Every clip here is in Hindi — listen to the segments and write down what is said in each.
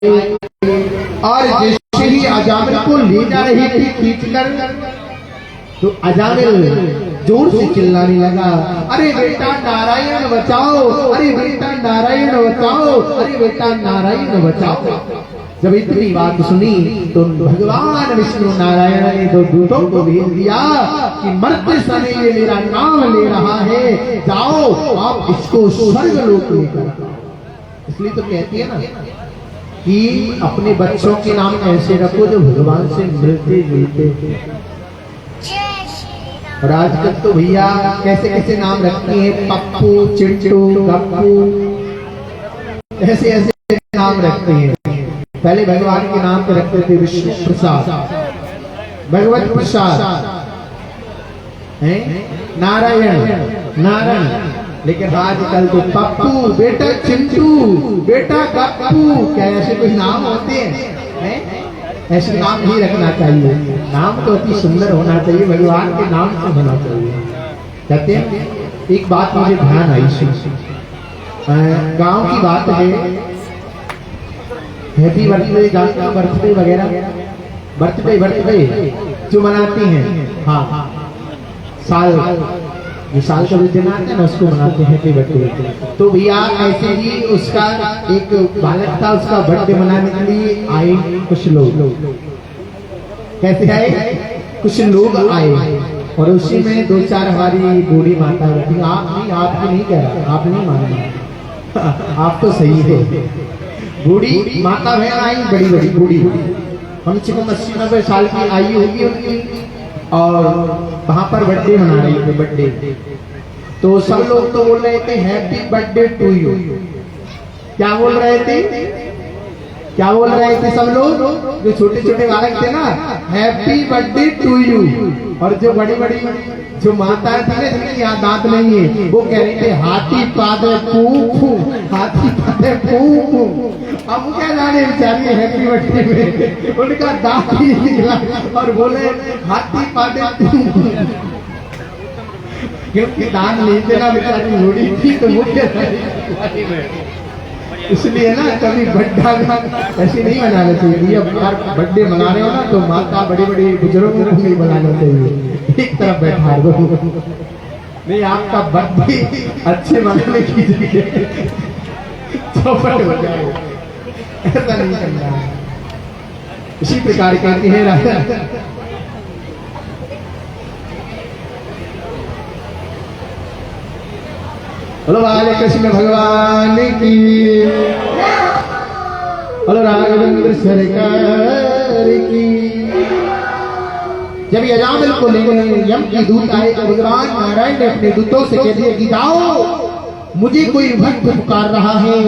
और जैसे ही अजामिल को ले जा रही थी खींचकर, तो अजामिल जोर से चिल्लाने लगा, अरे बेटा नारायण बचाओ, अरे बेटा नारायण बचाओ, अरे बेटा नारायण बचाओ। जब इतनी बात सुनी तो भगवान विष्णु नारायण ने दो दूतों को भेज दिया कि मरते समय ये मेरा नाम ले रहा है, जाओ आप इसको स्वर्गलोक लेकर। इसलिए तो कहती है ना कि अपने बच्चों के नाम ऐसे रखो जो भगवान से मिलते जुलते। और आजकल तो भैया कैसे कैसे नाम रखते हैं, पप्पू, चिंटू, गप्पू, ऐसे ऐसे नाम रखते हैं। पहले भगवान के नाम पे रखते थे विष्णु प्रसाद, भगवत प्रसाद, नारायण नारायण। लेकिन आजकल तो पप्पू, बेटा चिंटू, बेटा गप्पू, क्या ऐसे कोई नाम होते हैं? ऐसे नाम नहीं रखना चाहिए। नाम तो अति सुंदर होना चाहिए, भगवान के नाम से होना चाहिए। कहते हैं एक बात मुझे ध्यान आई, गांव की बात है, हैप्पी बर्थडे, बर्थडे वगैरह, बर्थडे जो मनाते हैं, हाँ साल, जो साल का दिन आते हैं ना उसको मनाते हैं हैप्पी बर्थडे। तो भैया ऐसे ही उसका एक बालक था, उसका बर्थडे मनाने के लिए आए कुछ लोग। कैसे आए? कुछ लोग आए और उसी में दो चार हमारी बूढ़ी माता बैठी। आप नहीं कह रहा, आप नहीं मानना, आप तो सही है। बूढ़ी माता बहन आई, बड़ी बड़ी बूढ़ी, कम से कम 80-90 साल की आयु होगी उनकी, और वहां पर बर्थडे मना रही थी, बर्थडे। तो सब लोग तो बोल रहे थे हैप्पी बर्थडे टू यू। क्या बोल रहे थे? क्या बोल रहे थे सब लोग? जो छोटे छोटे बालक थे ना, हैप्पी बर्थडे टू यू। और जो बड़ी बड़ी जो माताएं थी ना, जिनके यहाँ दांत नहीं है, वो कह रही थे हाथी पादे फू फू, हाथी पादे फू फू। अब क्या जाने बेचारी हैप्पी बर्थडे में उनका दांत ही निकला और बोले हाथी पादे फू, क्योंकि दांत नहीं थे ना, बेचारी बूढ़ी थी तो मुझे इसलिए ना कभी बर्थडे ऐसे नहीं मनाना चाहिए। अब यार बर्थडे मना रहे हो ना तो माता बड़ी बड़ी बुजुर्गों को नहीं मनाना चाहिए, एक तरफ बैठा दो। नहीं, आपका बर्थडे अच्छे मनाने की जगह चौपट हो जाए, ऐसा नहीं करना है। इसी प्रकार कहते हैं राजा, बोलो बाले कृष्ण भगवान की, बोलो राघवेंद्र सरकार की। जब अजामिल को लेने यम के दूत आए तो भगवान नारायण ने अपने दूतों से कह दिया कि जाओ, मुझे कोई भक्त पुकार रहा है।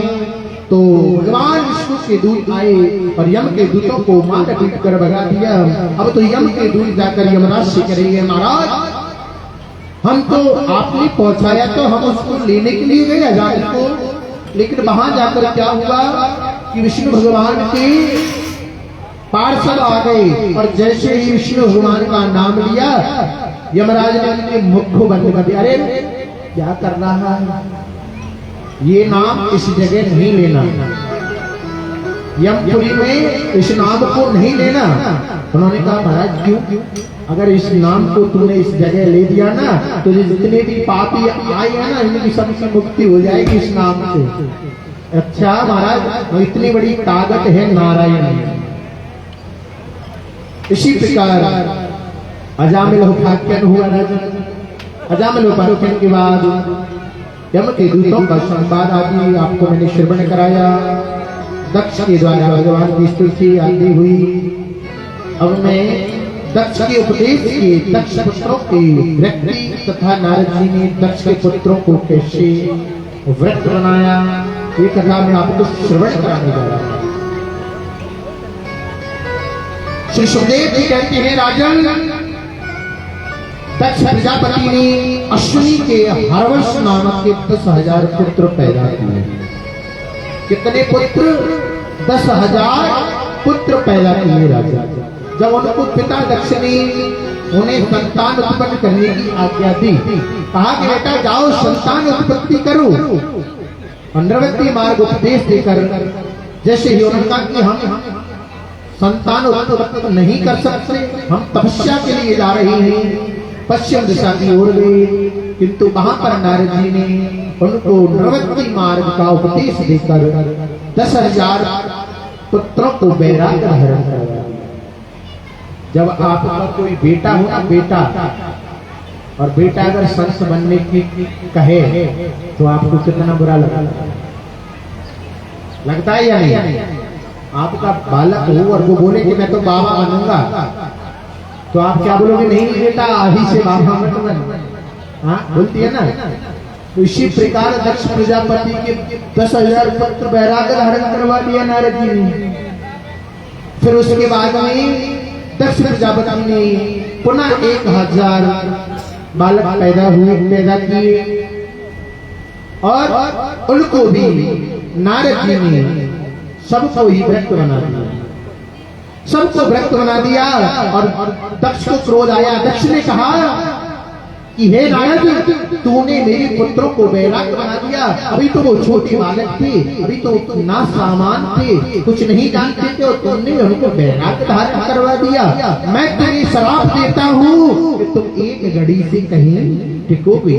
तो भगवान विष्णु के दूत आए और यम के दूतों को मार पीट कर भगा दिया। अब तो यम के दूत जाकर यमराज से करेंगे, महाराज हम तो आपने पहुंचाया तो हम उसको लेने के लिए गए अजामिल को, लेकिन वहां जाकर क्या हुआ कि विष्णु भगवान के पार्षद आ गए और जैसे ही विष्णु भगवान का नाम लिया, यमराज ने उनके मुख को बंद कर दिया। अरे क्या कर रहा है, ये नाम इस जगह नहीं लेना, यमपुरी में इस नाम को नहीं लेना। उन्होंने कहा महाराज क्यों? अगर इस नाम को तुमने इस जगह ले दिया ना तो जितने भी पापी आए हैं ना, इनकी सबकी मुक्ति हो जाएगी इस नाम से। अच्छा महाराज, इतनी बड़ी ताकत है नारायण। इसी प्रकार अजामिल उपाख्यान हुआ। अजामिल उपाख्यान के बाद यम के दूतों का संवाद आदि आपको मैंने श्रवण कराया। दक्ष के द्वारा भगवान की स्तुति आदि हुई। अब मैं दक्ष के उपदेश के, दक्ष पुत्रों के व्यक्ति तथा नारद जी ने दक्ष के पुत्रों को कैसे व्रत बनाया, ये कथा मैं आपको श्रवण कराने जा रहा हूं। श्री सुखदेव जी कहते हैं, राजन दक्ष प्रजापति ने अश्विनी के हर्वश नामक के 10,000 पुत्र पैदा किए। कितने पुत्र? 10,000 पुत्र पैदा किए राजा। जब उनको पिता दक्ष ने उन्हें संतान उत्पन्न करने की आज्ञा दी, कहा कि बेटा जाओ संतान उत्पत्ति करो, 15 मार्ग उपदेश देकर जैसे ही उन्होंने कहा कि हम संतान उत्पत्ति नहीं कर सकते, हम तपस्या के लिए जा रहे हैं, पश्चिम दिशा की ओर गए। किंतु वहां पर नारद जी ने उनको निवृत्ति मार्ग का उपदेश देकर 10,000 पुत्रों को वैराग्य धारण करवाया। जब आपका कोई बेटा हो ना, बेटा, और बेटा अगर संत बनने की कहे तो आपको कितना बुरा लगता है या नहीं? आपका बालक हो और वो बोले कि मैं तो बाबा बनूंगा, तो आप क्या बोलोगे? नहीं बेटा, अभी से बाबा मत बन। हाँ, बोलती है ना। तो इसी प्रकार दक्ष प्रजापति के 10,000 पुत्र वैराग्य धारण करवा दिया नारद जी ने। फिर उसके बाद में दक्ष प्रजापति ने पुनः 1,000 बालक पैदा किए और उनको भी नारद जी ने सबको ही व्रत बना दिया, सबको व्रत बना दिया। और दक्ष को क्रोध आया। दक्ष ने कहा कि हे नारद, तूने मेरे पुत्रों को वैराग्य बना दिया। अभी तो वो छोटे बालक थे, अभी तो ना सामान थे, कुछ नहीं जानते थे, और तुमने उनको वैराग्य धारण करवा दिया। मैं तुम्हें श्राप देता हूँ कि तुम एक घड़ी से कहीं टिकोगे।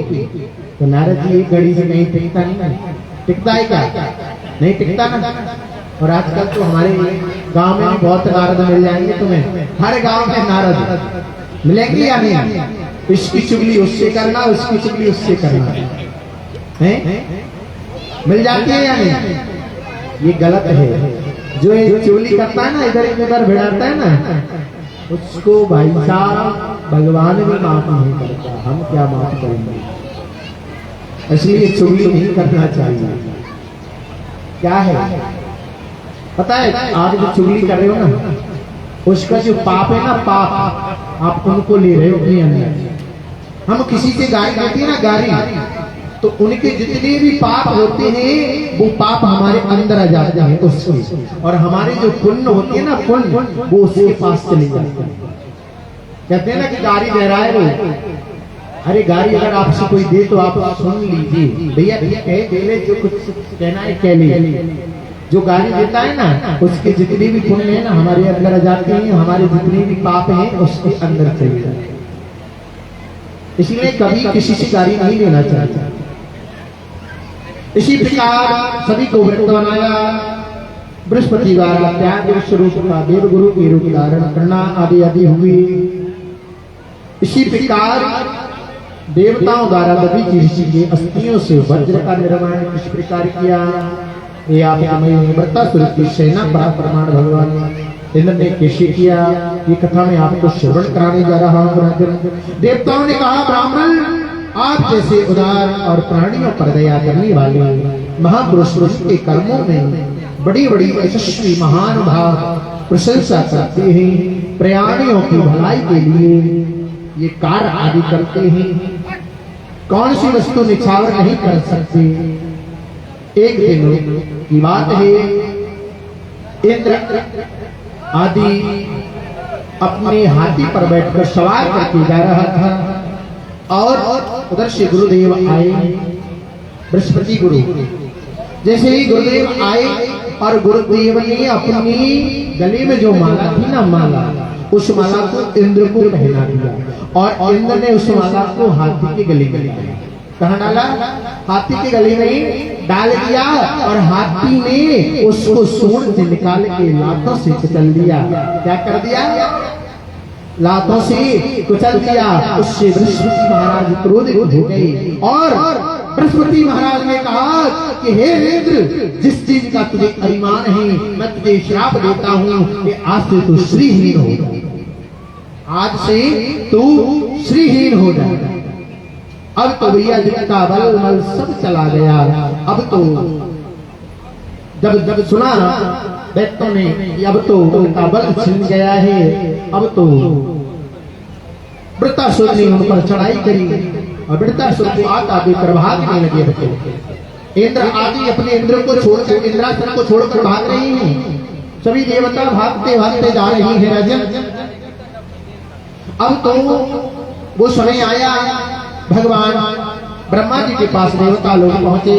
तो नारद जी एक घड़ी से कहीं टिकता नहीं, टिकता है क्या? नहीं टिकता ना। और आजकल तो हमारे गांव में बहुत नारद मिल जाएंगे तुम्हें, हर गांव में नारद मिलेंगे या नहीं? इसकी चुगली उससे करना, उसकी चुगली उससे करना, है? मिल जाती है या नहीं? ये गलत है। जो ये चुगली करता है ना, इधर उधर भिड़ाता है ना, उसको भाई साहब भगवान भी माफ नहीं करता। हम क्या माफ करेंगे? इसलिए चुगली नहीं करना चाहिए। क्या है पता है? आज जो चुगली कर रहे हो ना, उसका जो पाप है ना, पाप आप उनको ले रहे हो अपने अंदर। हम किसी से गाली देते हैं ना, गाली, तो उनके जितने भी पाप होते हैं वो पाप हमारे अंदर आ जाते हैं उससे, और हमारे जो पुण्य होते हैं ना, पुण्य, वो उसके पास चले जाते हैं। कहते हैं ना कि गाली दे रहा है वो, अरे गाली अगर आपसे कोई दे तो आप सुन लीजिए भैया, ठीक है, पहले जो कुछ कहना है कह लीजिए। जो गाली देता है ना, उसके जितने भी पुण्य है ना हमारे अंदर आ जाते हैं, हमारे जितने भी पाप हैं उसके अंदर चले जाते हैं। इसलिए कभी किसी से गाली नहीं लेना चाहिए। इसी प्रकार सभी को व्रत बनाया। बृहस्पति द्वारा त्याग स्वरूप का देव गुरु के रूप धारण करना आदि आदि हुए। इसी प्रकार देवताओं द्वारा दधीचि ऋषि के अस्थियों से वज्र का निर्माण किस प्रकार किया, ये आप वृत्तासुर की सेना का प्रमाण भगवान इंद्र ने कैसे किया, ये कथा में आपको श्रवण कराने जा रहा हूँ। देवताओं ने कहा, ब्राह्मण, आप जैसे उदार और प्राणियों पर दया करने वाले महापुरुष के कर्मों में बड़ी बड़ी यशस्वी महान भाव प्रशंसा करते हैं, प्राणियों की भलाई के लिए ये कार्य आदि करते हैं। कौन सी वस्तु निछावर नहीं कर सकते। एक दिन की बात है, इंद्र आदि अपने हाथी पर बैठकर सवार करके जा रहा था, और उधर से गुरुदेव आए, बृहस्पति गुरु। जैसे ही गुरुदेव आए और गुरुदेव ने अपनी गले में जो माला थी ना, माला, उस माला को इंद्र को पहना दिया, और इंद्र ने उस माला को हाथी के गले में कहाँ डाला? हाथी के गले में डाल दिया, और हाथी ने उसको सूंड से निकाल के लातों से कुचल दिया। क्या कर दिया? लातों से कुचल दिया। उससे बृहस्पति महाराज क्रोधित हो गए, और बृहस्पति महाराज ने कहा कि हे इंद्र, जिस चीज का तुझे अभिमान है, मैं तुझे श्राप देता हूँ कि आज से तू श्रीहीन हो जाएगा। आज से तू श्रीहीन हो जाएगा। अब तो भैया जिनका बल मल सब चला गया। अब तो जब जब सुना दैत्यों ने कि अब तो उनका बल छिन गया है, अब तो वृत्तासुर ने उन पर चढ़ाई करी, और वृत्तासुर को आता देकर भागने लगे बच्चे। इंद्र आदि अपने इंद्र को छोड़कर, इंद्रासन को छोड़कर भाग रही हैं। सभी देवता भागते भागते जा रही है राजन। अब तो वो समय आया, भगवान ब्रह्मा जी के पास देवता लोग पहुंचे।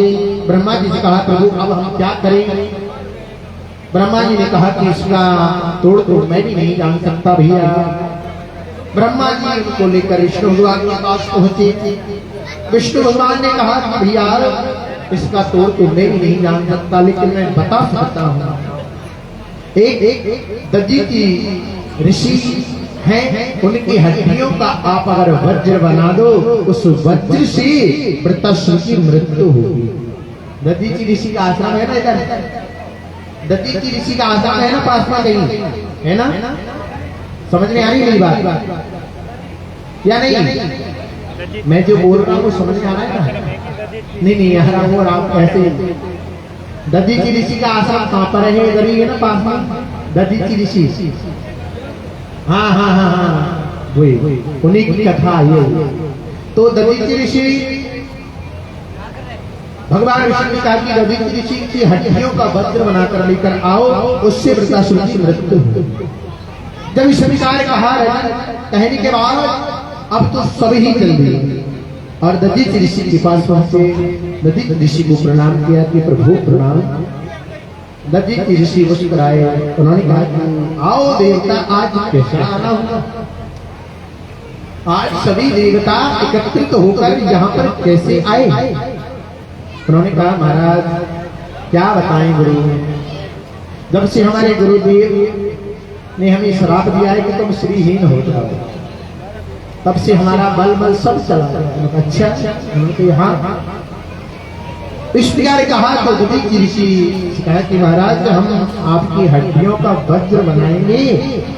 ब्रह्मा जी से कहा, प्रभु अब हम क्या करें? ब्रह्मा जी ने कहा कि इसका तोड़ तो मैं भी नहीं जान सकता भैया। ब्रह्मा जी उनको लेकर विष्णु भगवान के पास पहुंचे। विष्णु भगवान ने कहा कि भैया इसका तोड़ तो मैं भी नहीं जान सकता, लेकिन मैं बता सकता हूँ। एक दजीची ऋषि हैं, उनकी हड्डियों का आप अगर वज्र बना दो, उस वज्र से वृत्रासुर की मृत्यु होगी। दजीची ऋषि का आश्रम है ना इधर, दजीची ऋषि का आश्रम है ना पास में कहीं, है ना? समझ में आ रही मेरी बात या नहीं? मैं जो बोल रहा हूँ समझ में आ रहा है ना? नहीं आ रहा हूँ। और आप ऐसे दजीची ऋषि का आश्रम कहाँ पर है? इधर ही है ना पास में, दजीची ऋषि। हाँ वही उन्हीं की कथा ये। तो दजीची ऋषि, भगवान विष्णु ने कहा कि दजीची ऋषि की हड्डियों का वज्र बनाकर लेकर आओ, उससे वृत्रासुर की मृत्यु हो। जब इस विचार कहा कहने के बाद अब तो सभी ही चल गए और दजीची ऋषि के पास पहुंचे। दजीची ऋषि को प्रणाम किया कि प्रभु प्रणाम। दजीची ऋषि मुस्कुर आए। उन्होंने कहा कि आओ देवता, आज कैसा आना हुआ? आज सभी देवता एकत्रित होकर यहाँ पर कैसे आए? उन्होंने कहा महाराज क्या बताएं गुरु, जब से हमारे गुरुदेव ने हमें श्राप दिया है कि तुम श्रीहीन हो जाओ, तब से हमारा बल सब चला गया। अच्छा हाँ। इस प्रकार कहा तो दजीची ऋषि कहा कि महाराज हम आपकी हड्डियों का वज्र बनाएंगे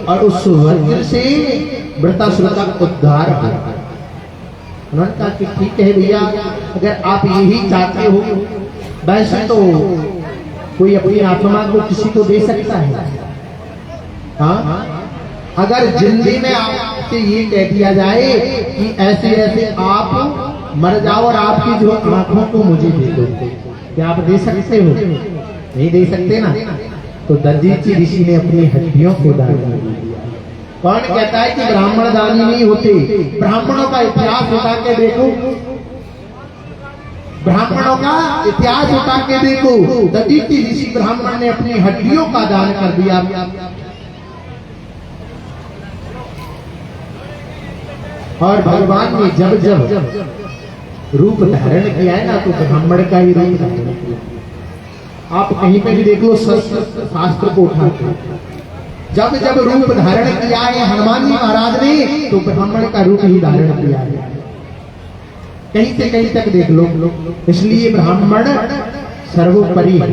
और उस वज्र से वृत्रासुर का उद्धार होगा। उन्होंने कहा कि ठीक है भैया, अगर आप यही चाहते हो, वैसे तो कोई अपनी आत्मा को किसी को दे सकता है। हाँ, अगर जिंदगी में आपसे ये कह दिया जाए कि ऐसे ऐसे आप मर जाओ और आपकी जो आंखों को मुझे दे दो, क्या आप दे सकते हो? नहीं दे सकते ना। तो दजीची ऋषि ने अपनी हड्डियों को दान कर दिया। कौन कहता है कि ब्राह्मण दानी नहीं होते? ब्राह्मणों का इतिहास उठा के देखो, ब्राह्मणों का इतिहास उठा के देखो। दजीची ऋषि ब्राह्मण ने अपनी हड्डियों का दान कर दिया। और भगवान ने जब जब रूप धारण किया है ना, तो ब्राह्मण का ही रूप धारण किया। आप कहीं पे भी देख लो, शास्त्र को उठा के जब जब रूप धारण किया है हनुमान जी महाराज ने, तो ब्राह्मण का रूप ही धारण किया है। कहीं से कहीं तक देख लो। इसलिए ब्राह्मण सर्वोपरि है।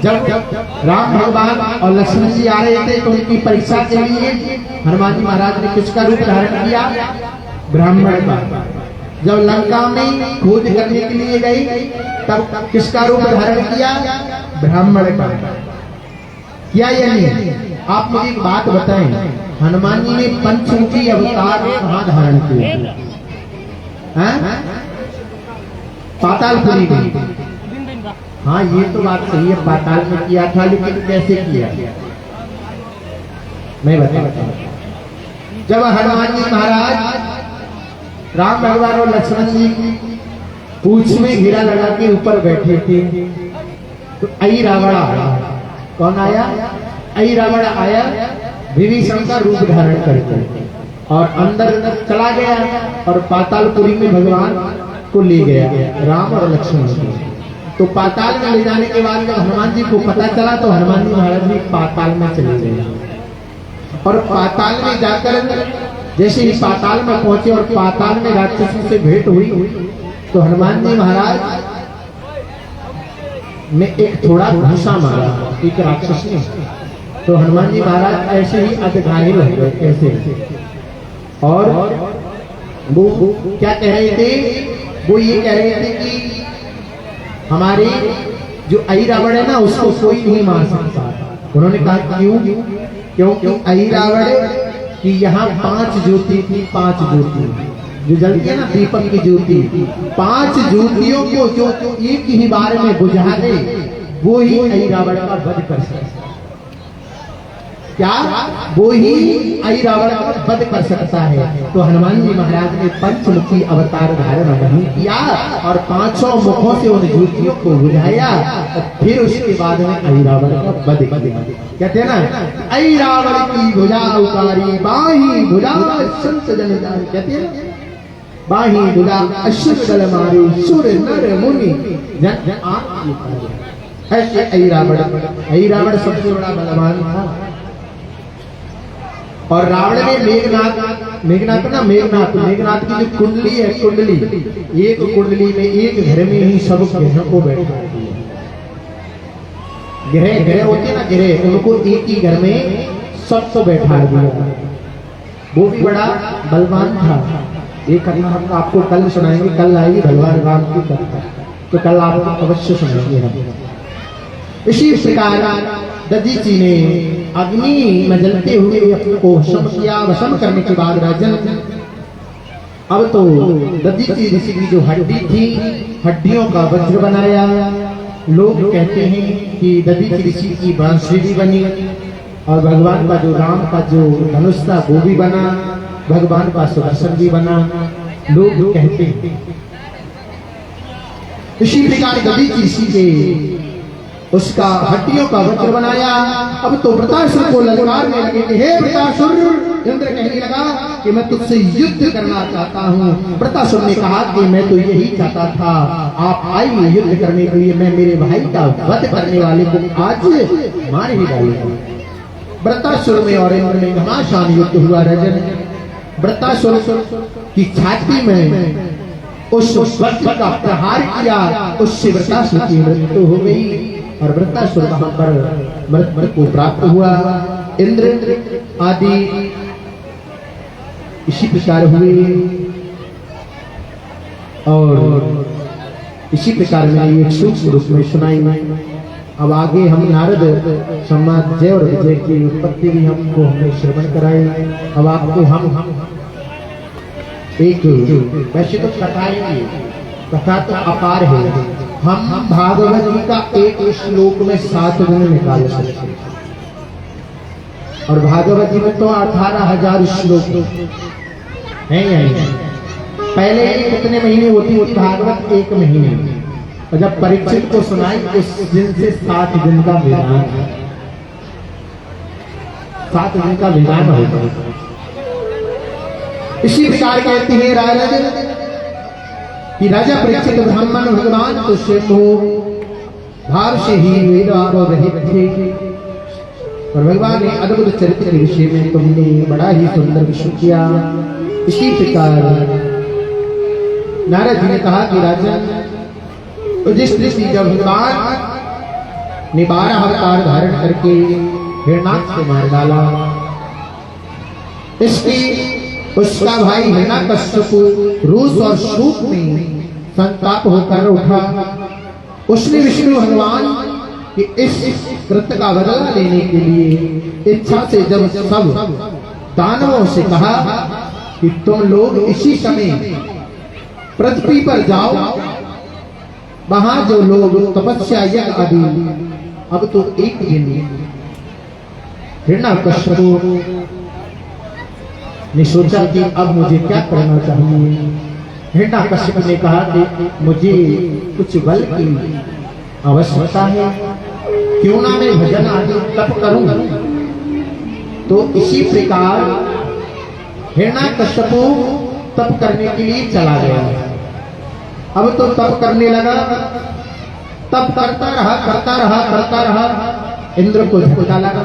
जब राम भगवान और लक्ष्मण जी आ रहे थे तो उनकी परीक्षा के लिए हनुमान जी महाराज ने किसका रूप धारण किया? ब्राह्मण का। जब लंका में खोज करने के लिए गई तब किसका रूप धारण किया? ब्राह्मण का। क्या या नहीं? आप मुझे एक बात बताएं, हनुमान जी ने पंचमुखी अवतार कहाँ धारण किया? पातालपुरी में। हाँ ये तो बात सही है, पाताल में किया था, लेकिन कैसे किया मैं बताता हूँ। जब हनुमान जी महाराज राम भगवान और लक्ष्मण जी पूंछ में घेरा लगा के ऊपर बैठे थे, तो आई रावण आया। कौन आया? आई रावण आया विभीषण का रूप धारण करके और अंदर चला गया और पातालपुरी में भगवान को ले गया, राम और लक्ष्मण को। तो पाताल में ले जाने के बाद जब हनुमान जी को पता चला तो हनुमान जी महाराज भी पाताल में चले गए। और पाताल में जाकर जैसे ही पाताल में पहुंचे और पाताल में राक्षसों से भेंट हुई, तो हनुमान जी महाराज ने एक थोड़ा घूसा मारा एक राक्षस ने। तो हनुमान जी महाराज ऐसे ही अधघायल हो गए ऐसे। और वो क्या कह रहे थे? वो ये कह रहे थे कि हमारे जो आई रावण है ना, उसको कोई नहीं मार सकता। उन्होंने कहा क्यों? क्योंकि आई रावण कि यहाँ 5 ज्योति थी, 5 ज्योति जो जलती है ना, दीपक की ज्योति, 5 ज्योतियों को जो एक ही बार में बुझा दे, वो ही आई रावण का वध कर सकता। क्या वो ही ऐरावत का वध कर सकता है। तो हनुमान जी महाराज ने पंचमुखी अवतार धारण नहीं किया और 500 मुखों से उन ज्योतियों को बुझाया और फिर उसके बाद में ऐरावत का वध कहते हैं ना, ऐरावत की भुजा उतारी बाही भुजा संत जन जान, कहते हैं बाही भुजा असुर दल मारे सुर नर मुनि जन आंख उतारे। ऐसे ऐरावत सबसे बड़ा बलवान था। और रावण ने मेघनाथ की जो कुंडली है, एक कुंडली में एक घर में ही सब ग्रहों को बैठा दिया। ग्रह होते ना, ग्रह उनको एक ही घर में सबको बैठा दिया। वो भी बड़ा बलवान था। एक कथा हम आपको कल सुनाएंगे, कल आएगी भगवान राम की कथा, तो कल आपको अवश्य सुनाएंगे हम। इसी प्रकार दधीची ने अग्नि में जलते हुए को वशम किया। वशम करने के बाद राजन अब तो दधीची ऋषि की जो हड्डी थी, हड्डियों का वज्र बनाया। लोग कहते हैं कि दधीची ऋषि की बांसुरी भी बनी और भगवान का जो राम का जो धनुष था वो भी बना, भगवान का सुदर्शन भी बना, लोग कहते हैं। इसी प्रकार दधीची ऋषि के उसका हड्डियों का वज्र बनाया। अब तो वृतासुर को ललकारने लगे कि हे वृतासुर, इंद्र कहने लगा कि मैं तुझसे युद्ध करना चाहता हूँ। वृतासुर ने कहा कि मैं तो यही चाहता था, आप आइए युद्ध करने के लिए, मैं मेरे भाई का वध करने वाले को आज मार ही डालूंगा। वृतासुर में और इंद्र में घमासान युद्ध हुआ। रजन वृतासुर की छाती में उस वज्र का प्रहार किया, उससे वृतासुर की मृत्यु हो गई और वृतासुर वहां पर मृत्यु को प्राप्त हुआ। इंद्र आदि इसी प्रकार हुए और इसी प्रकार में एक सूक्ष्म रूप में सुनाई। अब आगे हम नारद संवाद जय और विजय की उत्पत्ति भी हमको हमने श्रवण कराई। अब आपको हम एक वैसे तो कथा तो अपार है। हम भागवत जी का एक श्लोक में 7 गुण निकाल सकते हैं और भागवत जी में तो 18,000 श्लोक हैं। पहले कितने महीने होती भागवत? 1 महीने। और जब परीक्षित को सुनाई उस दिन से 7 दिन का विधान, 7 दिन का विधान होता है। इसी प्रकार कहते हैं राजा कि राजा परीक्षित ब्राह्मण भगवान तो स्वयं भाव से ही वेद रहित थे और भगवान ने अद्भुत चरित्र के विषय में तुमने बड़ा ही सुंदर विषय किया। इसी प्रकार नारद जी ने कहा कि राजा, जिस दृष्टि जब भगवान ने 12 अवतार धारण करके हिरणाक्ष को मार डाला, इसकी उसका भाई हिरण्यकश्यप रोष और शोक में संताप होकर उठा। उसने विष्णु भगवान कि इस कृत्य का बदला लेने के लिए इच्छा से जब सब दानवों से कहा कि तुम लोग इसी समय पृथ्वी पर जाओ, वहां जो लोग तपस्या यज्ञ आदि, अब तो एक दिन हिरण्यकश्यप ने सोचा कि अब मुझे क्या करना चाहिए। हिरण्यकश्यप ने कहा कि मुझे कुछ बल की आवश्यकता है, क्यों ना मैं भजन आदि तप करूं। तो इसी प्रकार हिरण्यकश्यप तप करने के लिए चला गया। अब तो तप करने लगा, तप करता रहा। इंद्र को झटका लगा।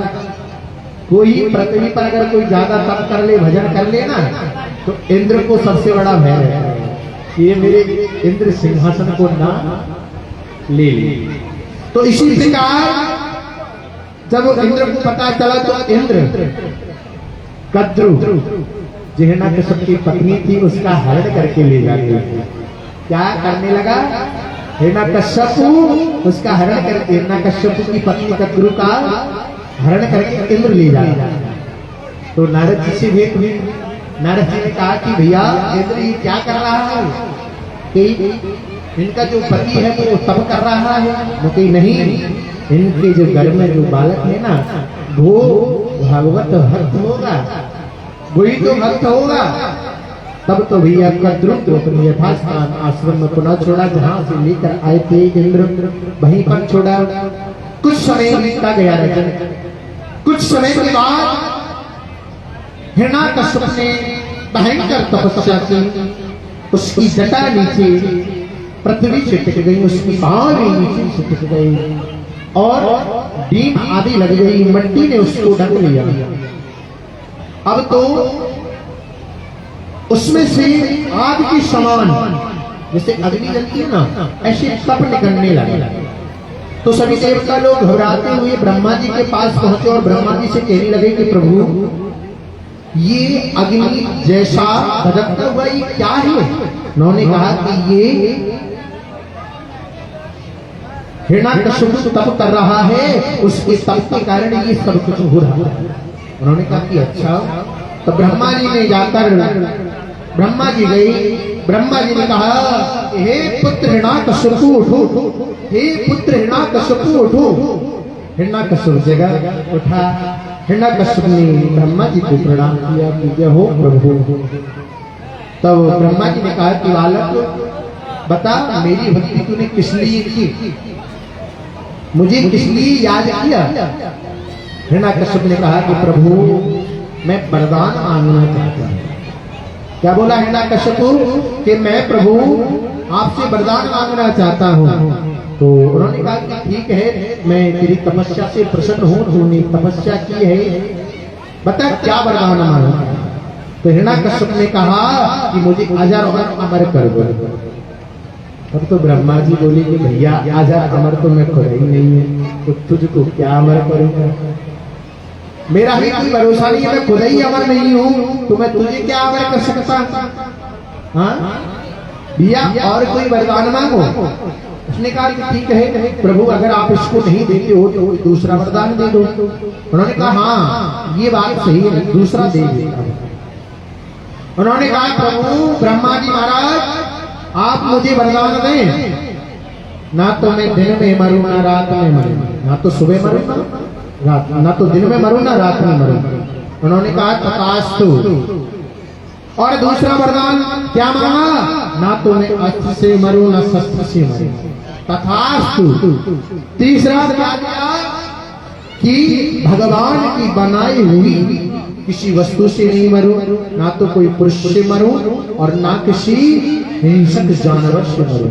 कोई पृथ्वी पर अगर कोई ज्यादा तप कर ले, भजन कर ले ना, तो इंद्र को सबसे बड़ा भय है ये मेरे इंद्र सिंहासन को ना ले ले। तो इसी प्रकार जब इंद्र को पता चला तो इंद्र कद्रु जो हिरण्यकश्यप की पत्नी थी उसका हरण करके ले जाते। क्या करने लगा? हिरण्यकश्यप उसका हरण करके, हिरण्यकश्यप की पत्नी कद्रु का हरण करके इंद्र ले जाता। तो नारद जी से भेंट हुई। नारद जी ने कहा कि भैया इंद्र ये क्या कर रहा है? कि इनका जो पति है वो तप कर रहा है। वो कही नहीं, इनके जो घर में जो बालक है ना वो भागवत भक्त होगा, वही तो भक्त होगा। तब तो भैया कद्रुद्र अपने यथास्थान आश्रम में पुनः छोड़ा, जहां से लेकर आए थे इंद्र, वहीं पर छोड़ा। कुछ समय बीतता गया राजन। कुछ समय के बाद हिरण्याकश्यप ने भयंकर तपस्या की। उसकी जटा नीचे पृथ्वी से टिक गई, उसकी बाहें भी नीचे से टिक गई और डीम आदि लग गई, मिट्टी ने उसको ढक लिया। अब तो उसमें से आग के समान, जैसे अग्नि जलती है ना, ऐसे तप निकलने लगा। तो सभी देवता लोग घबराते हुए ब्रह्मा जी के पास पहुंचे और ब्रह्मा जी से कहने लगे कि प्रभु, ये अग्नि जैसा भड़कता हुआ ये क्या है? उन्होंने कहा कि ये हिरण्याकश्यप तप कर रहा है, उसके तप के कारण ये सब कुछ हो रहा है। उन्होंने कहा कि अच्छा। तो ब्रह्मा जी ने जाकर, ब्रह्मा जी गई, ब्रह्मा जी ने कहा, हे पुत्र हिरण्याकश्यप उठो, हे पुत्र हिरण्याकश्यप उठो। हिरण्याकश्यप जगह उठा। हिरण्याकश्यप ने ब्रह्मा जी को प्रणाम किया कि जय हो प्रभु। तब ब्रह्मा जी ने कहा कि बालक बता, मेरी भक्ति तूने किस लिए की, मुझे किस लिए याद किया? हिरण्याकश्यप ने कहा कि प्रभु, मैं वरदान मांगना चाहता हूँ। क्या बोला हिरण्याकश्यप कि मैं प्रभु आपसे वरदान मांगना चाहता हूँ। तो उन्होंने कहा कि ठीक है, मैं तेरी तपस्या से प्रसन्न हूँ, तूने तपस्या की है, बता क्या वरदान मांगा। तो हिरण्याकश्यप ने कहा कि मुझे अजर और अमर कर दो। तब तो ब्रह्मा जी बोले कि भैया अजर अमर तो मैं खुद ही नहीं है, तो तुझको क्या अमर करूंगा, मेरा भी कोई भरोसा नहीं है, मैं खुद ही अमर नहीं हूं, तो मैं तुझे क्या अमर कर सकता? हाँ भैया, और कोई वरदान मांगो। उसने कहा कि ठीक है प्रभु, अगर आप इसको नहीं देते हो तो दूसरा वरदान दे दो। उन्होंने कहा हाँ ये बात सही है, दूसरा दे देता। उन्होंने कहा प्रभु ब्रह्मा जी महाराज, आप मुझे वरदान दें, ना तो मैं दिन में मरूं ना रात में मरूं, ना तो सुबह मरूं रात, ना तो दिन में मरूं ना रात में मरूं। उन्होंने कहा तथास्तु। और दूसरा वरदान क्या मांगा? ना तो मैं अस्त्र से मरूं ना शस्त्र से मरूं, तथास्तु। तीसरा क्या दिया कि भगवान की बनाई हुई किसी वस्तु से नहीं मरूं, ना तो कोई पुरुष से मरूं और ना किसी हिंसक जानवर से मरूं,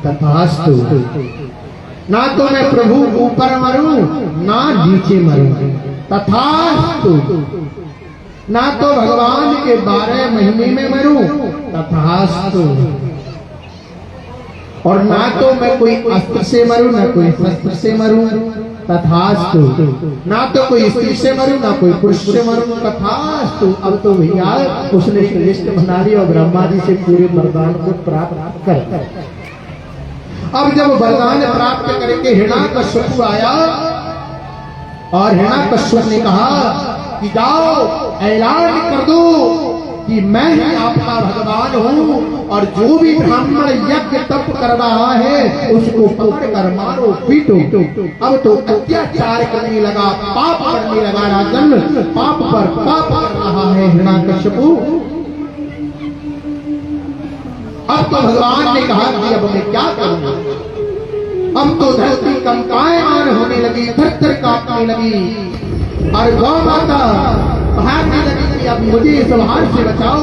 तथास्तु। ना तो मैं प्रभु ऊपर मरूं ना नीचे मरूं, तथास्तु। ना तो भगवान के 12 महीने में मरूं, तथास्तु। और ना तो मैं कोई अस्त्र से मरूं ना कोई शस्त्र से मरूं, तथास्तु। ना तो कोई स्त्री से मरूं ना कोई पुरुष से मरूं, तथास्तु। अब तो भैया उसने लिस्ट बना ली और ब्रह्मा जी से पूरे वरदान को प्राप्त कर। अब जब वरदान प्राप्त करके हिरण्याकश्यप आया और हिरण्याकश्यप ने कहा कि जाओ ऐलान कर दो कि मैं ही आपका भगवान हूँ और जो भी ब्राह्मण यज्ञ तप कर रहा है उसको पकड़ कर मारो पीटो। अब तो अत्याचार करने लगा, पाप करने लगा राजन, पाप पर पाप कर रहा है हिरण्याकश्यप। अब तो भगवान ने कहा कि अब मैं क्या करूंगा। अब तो धरती कंपायमान होने लगी, थर-थर कांपने लगी और गौ माता भागने लगी कि अब मुझे इस हार से बचाओ।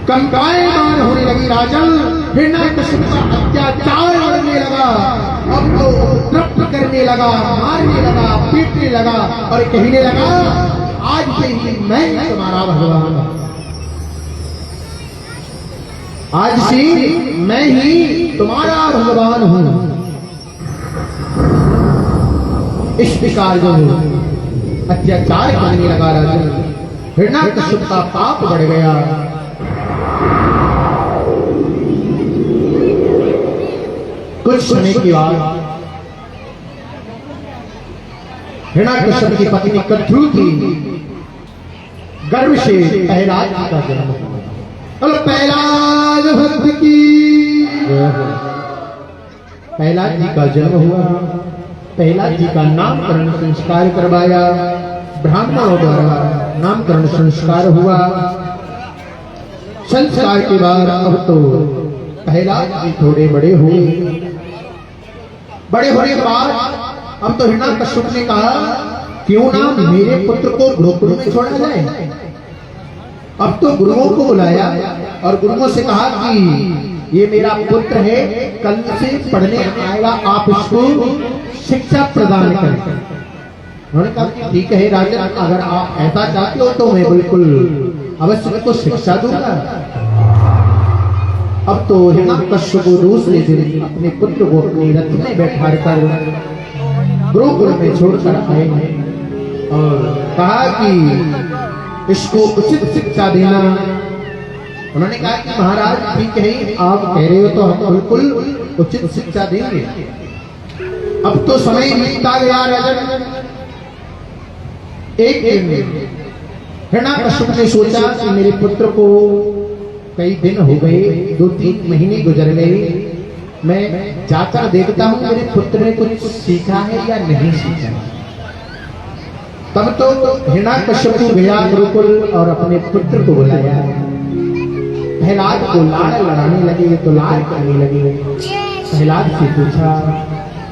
कंपायमान होने लगी राजन, हिरण्याकश्यप का अत्याचार बढ़ने लगा। अब तो उपद्रव करने लगा, मारने लगा, पीटने लगा और कहने लगा आज से ही मैं तुम्हारा भगवान हूं, आज से मैं ही तुम्हारा भगवान हूं। इस प्रकार जो अत्याचार करने लगा राजन, हिरण्याकश्यप का पाप बढ़ गया। कुछ समय के बाद हिरण्याकश्यप की पत्नी कद्रू की गर्भ से प्रहलाद जी का जन्म हुआ। प्रहलाद भक्त की, प्रहलाद जी का जन्म हुआ। प्रहलाद जी का नामकरण संस्कार करवाया। ब्राह्मणों द्वारा नामकरण संस्कार हुआ। संस्कार के बाद अब तो प्रहलाद जी थोड़े बड़े हुए। बड़े होने के बाद अब तो हिरण्यकश्यप ने कहा क्यों ना मेरे पुत्र को गुरुकुल में छोड़ा जाए। अब तो गुरुओं को बुलाया और गुरुओं से कहा कि ये मेरा पुत्र है, कल से पढ़ने आएगा, आप इसको शिक्षा प्रदान करें। उन्होंने कहा ठीक है राजन, अगर आप ऐसा चाहते हो तो मैं बिल्कुल अवश्य को शिक्षा दूंगा। अब तो हिरण्यकश्यप को दूसरे दिन अपने पुत्र को अपने रथ में बैठाकर गुरुकुल में छोड़कर आए और कहा कि इसको उचित शिक्षा देना। उन्होंने कहा कि महाराज ठीक है, आप कह रहे हो तो हम बिल्कुल उचित शिक्षा देंगे। अब तो समय बीतता गया राजन। एक दिन हिरण्यकश्यप ने सोचा कि मेरे पुत्र को कई दिन हो गए, 2-3 महीने गुजर गए, मैं जाकर देखता हूं मेरे पुत्र ने कुछ सीखा है या नहीं सीखा। तब तो हिरण्यकश्यप गया गुरुकुल और अपने पुत्र को बुलाया। प्रहलाद को लाड़ लड़ाने लगे तो लाड़ करने लगे। प्रहलाद से पूछा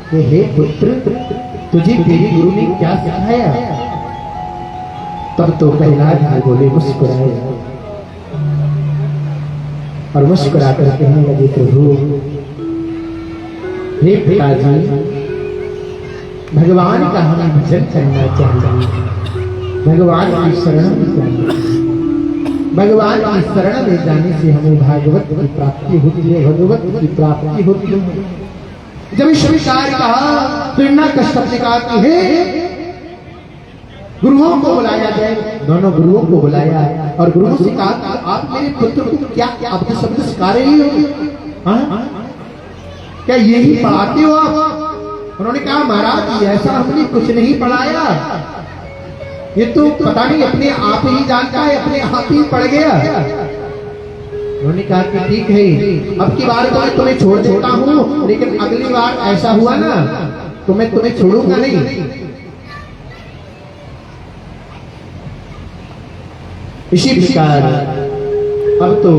कि हे पुत्र, तुझे तेरे गुरु ने क्या सिखाया। तब तो प्रहलाद जी बोले, मुस्कुराए और मुस्कुरा कर कहने लगे प्रभु, हे पिताजी, भगवान का हमें भजन करना चाहिए, भगवान की शरण में जाना, भगवान की शरण में जाने से हमें भागवत की प्राप्ति होती है, भगवत की प्राप्ति होती है। जब स्वीकार कहा तो हिरण्यकश्यप ने कहा कि हे गुरुओं को बुलाया जाए। दोनों गुरुओं को बुलाया और गुरुओं से कहा कि आप मेरे पुत्र को क्या अपने शब्द सिखा रही हो, क्या यही पढ़ाते हो आप। उन्होंने कहा महाराज ऐसा हमने कुछ नहीं पढ़ाया, ये तो पता नहीं अपने आप ही जानता है, अपने आप ही पढ़ गया। उन्होंने कहा कि ठीक है, अब की बार तो मैं तुम्हें छोड़ देता हूँ, लेकिन अगली बार ऐसा हुआ ना तो मैं तुम्हें छोड़ूंगा नहीं। इसी प्रकार अब तो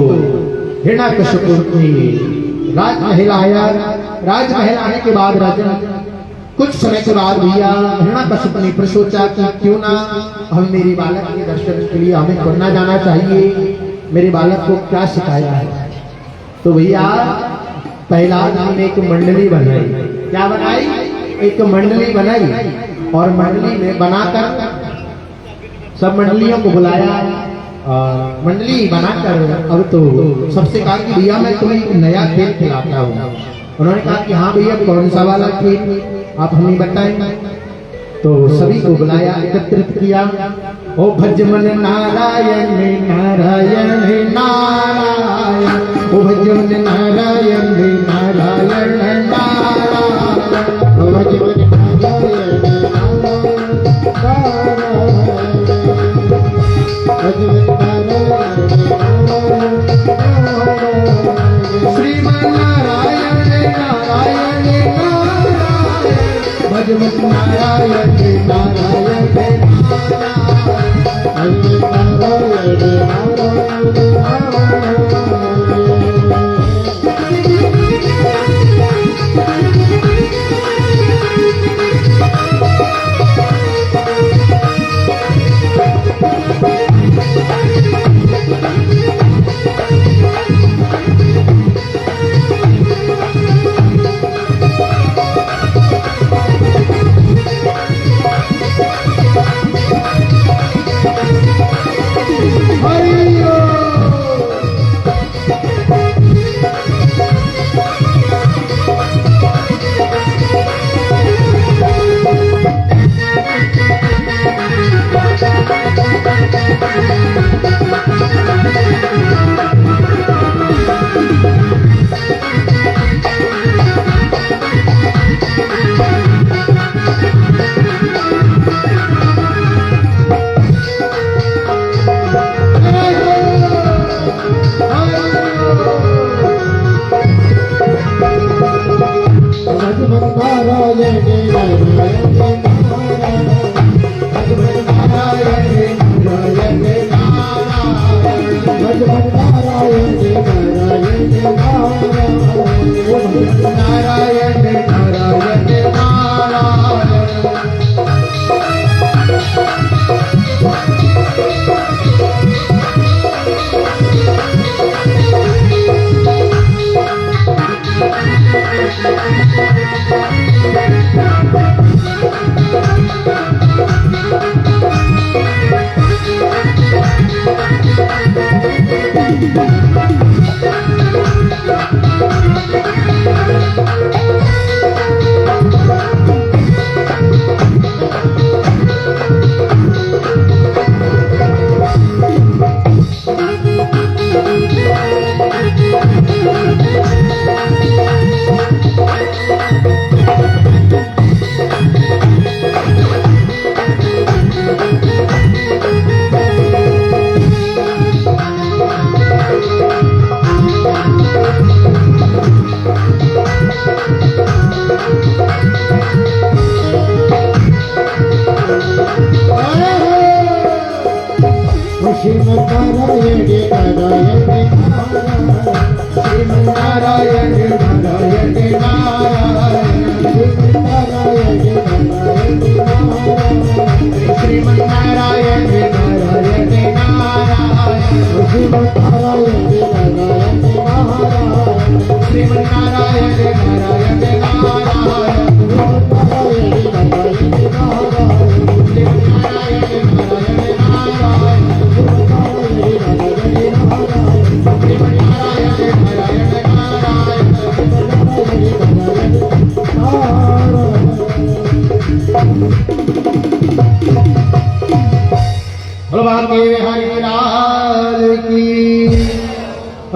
हिरण्यकश्यप ने राजमहल आया। राजमहल आने के बाद राजा कुछ समय के बाद भैया हिरण्यकश्यप ने फिर सोचा कि क्यों ना हम मेरी बालक के दर्शन के लिए हमें पढ़ना जाना चाहिए, मेरे बालक को क्या सिखाया है। तो भैया प्रहलाद ने एक मंडली बनाई। क्या बनाई? एक मंडली बनाई और मंडली में बनाकर सब मंडलियों को बुलाया और मंडली बनाकर अब तो सबसे कहा कि भैया मैं तुम्हें एक नया खेल खिलाता हूँ। उन्होंने कहा कि हाँ भैया कौन सा वाला खेल आप हमें बताएं। तो सभी को बुलाया, एकत्रित किया। ओ भजमन नारायण नारायण नारायण, ओ भजमन नारायण नारायण नारायण, ओ भजमन नारायण श्रीमन नारायण नारायण नारायण, भजमन नारायण नारायण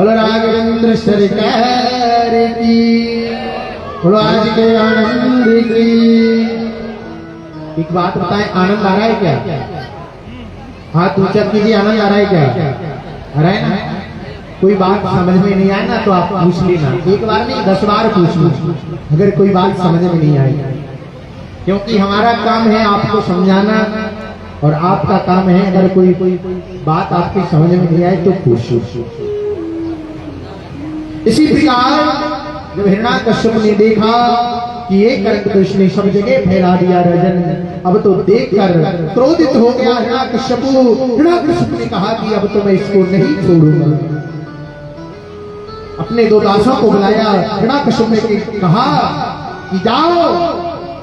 राघवेंद्र सरकार की, आज के आनंद की। एक बात बताएं, आनंद आ रहा है क्या? हाथ ऊंचा कीजिए, आनंद आ रहा है क्या? आ रहा है ना? कोई बात समझ में नहीं आए ना तो आप पूछ लेना, एक बार नहीं 10 बार पूछ लो अगर कोई बात समझ में नहीं आई, क्योंकि हमारा काम है आपको समझाना और आपका काम है अगर कोई बात आपकी समझ में नहीं आए तो पूछो। इसी प्रकार जब हिरण्याकश्यप ने देखा कि ये कर्कदोष ने सब जगह फैला दिया रजन, अब तो देखकर क्रोधित हो गया हिरण्याकश्यप। हिरण्याकश्यप ने कहा कि अब तो मैं इसको नहीं छोड़ूंगा। अपने 2 दासों को बुलाया, हिरण्याकश्यप ने कहा कि जाओ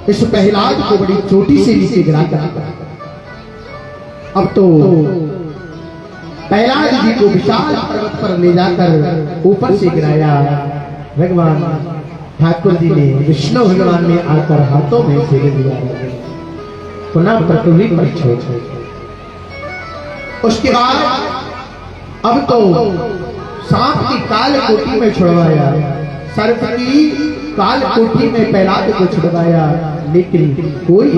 इस प्रहलाद को बड़ी चोटी से नीचे गिरा कर। अब तो प्रहलाद जी को विशाल पर्वत पर ले जाकर ऊपर से गिराया। भगवान ठाकुर जी ने विष्णु भगवान ने आकर हाथों में से दिया, पुनः पृथ्वी पर छोड़। उसके बाद अब तो सांप की काल कोठी में छुड़वाया, सर्प की काल कोठी में प्रहलाद को छुड़वाया, लेकिन कोई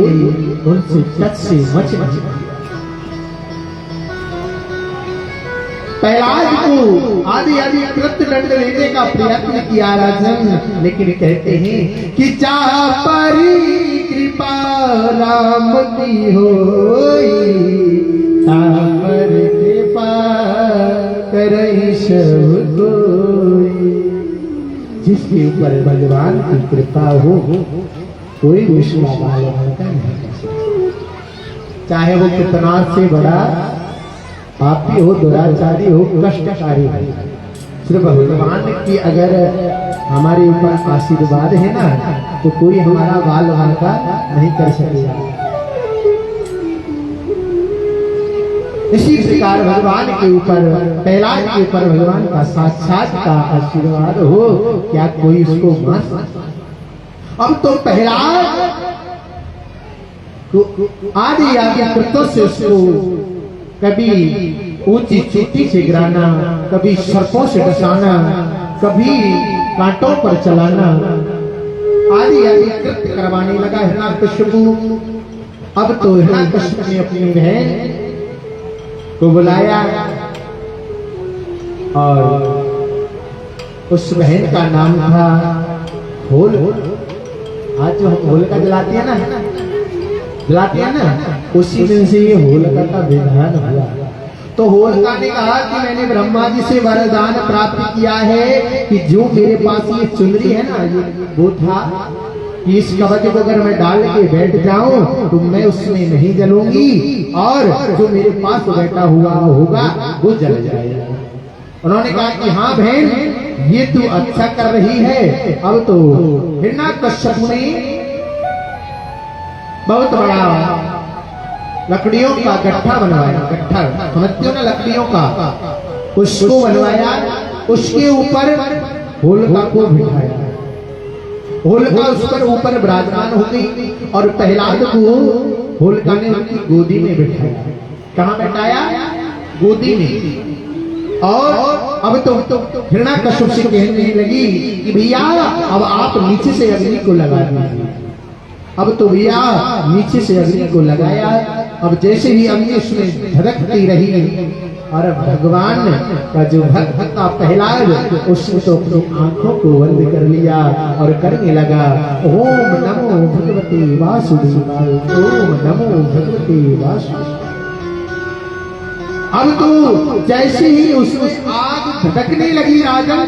उनसे टच से मच नहीं। प्रहलाद को आदि आदि कृत्य दंड लेने का प्रयत्न किया राजन, लेकिन कहते हैं कि जा परी कृपा राम की होई, तापर कृपा करई सब कोई। जिसके ऊपर भगवान की कृपा हो कोई विष्णु चाहे वो कितना से बड़ा पापी हो, दुराचारी हो, कष्टकारी हो, सिर्फ भगवान की अगर हमारे ऊपर आशीर्वाद है ना तो कोई हमारा बाल बांका नहीं कर सकेगा। इसी प्रकार भगवान के ऊपर, प्रहलाद के ऊपर भगवान का साक्षात का आशीर्वाद हो, क्या कोई उसको मान सकता? अब तो प्रहलाद आदि आदि कृत्यों से उसको कभी ऊंची चोटी से गिराना, कभी सर्पों से डसाना, कभी कांटों पर चलाना, आदि आदि कृत्य करवाने लगा हिरण्याकश्यप। अब तो हिरण्याकश्यप ने अपनी बहन को बुलाया और उस बहन का नाम था होल। आज जो हम होलिका जलाते हैं ना, उसी दिन से ये होलिका का विधान हुआ। तो होलिका ने कहा कि मैंने ब्रह्मा जी से वरदान प्राप्त किया है कि जो मेरे पास ये चुनरी है ना, वो था कि इस कवच को अगर मैं डाल के बैठ जाऊं तो मैं उसमें नहीं जलूंगी, और जो मेरे पास बैठा हुआ होगा वो जल जाएगा। उन्होंने कहा कि हाँ बहन, ये तू अच्छा कर रही है। अब तो हिरण्याकश्यप ने बहुत बड़ा लकड़ियों का गट्ठा बनवाया। गट्ठा समझते हो ना, लकड़ियों का, उसको बनवाया, उसके ऊपर होलिका को बिठाया। होलिका उस पर ऊपर विराजमान हो गई और प्रहलाद को होलिका ने उनकी गोदी में बिठाया। कहाँ बैठाया? गोदी में। और अब तो हिरण्याकश्यप से कहने लगी कि भैया अब आप नीचे से अग्नि को लगा दीजिए। अब तो भैया नीचे से अग्नि को लगाया। अब जैसे ही अग्नि उसमें धड़कती रही और भगवान का जो भक्त था प्रहलाद, उसने तो अपनी आंखों को बंद कर लिया और करने लगा ओम नमो भगवते वासुदेवाय, ओम नमो भगवते वासुदेवाय। अब तो जैसे ही उस आग धड़कने लगी राजन,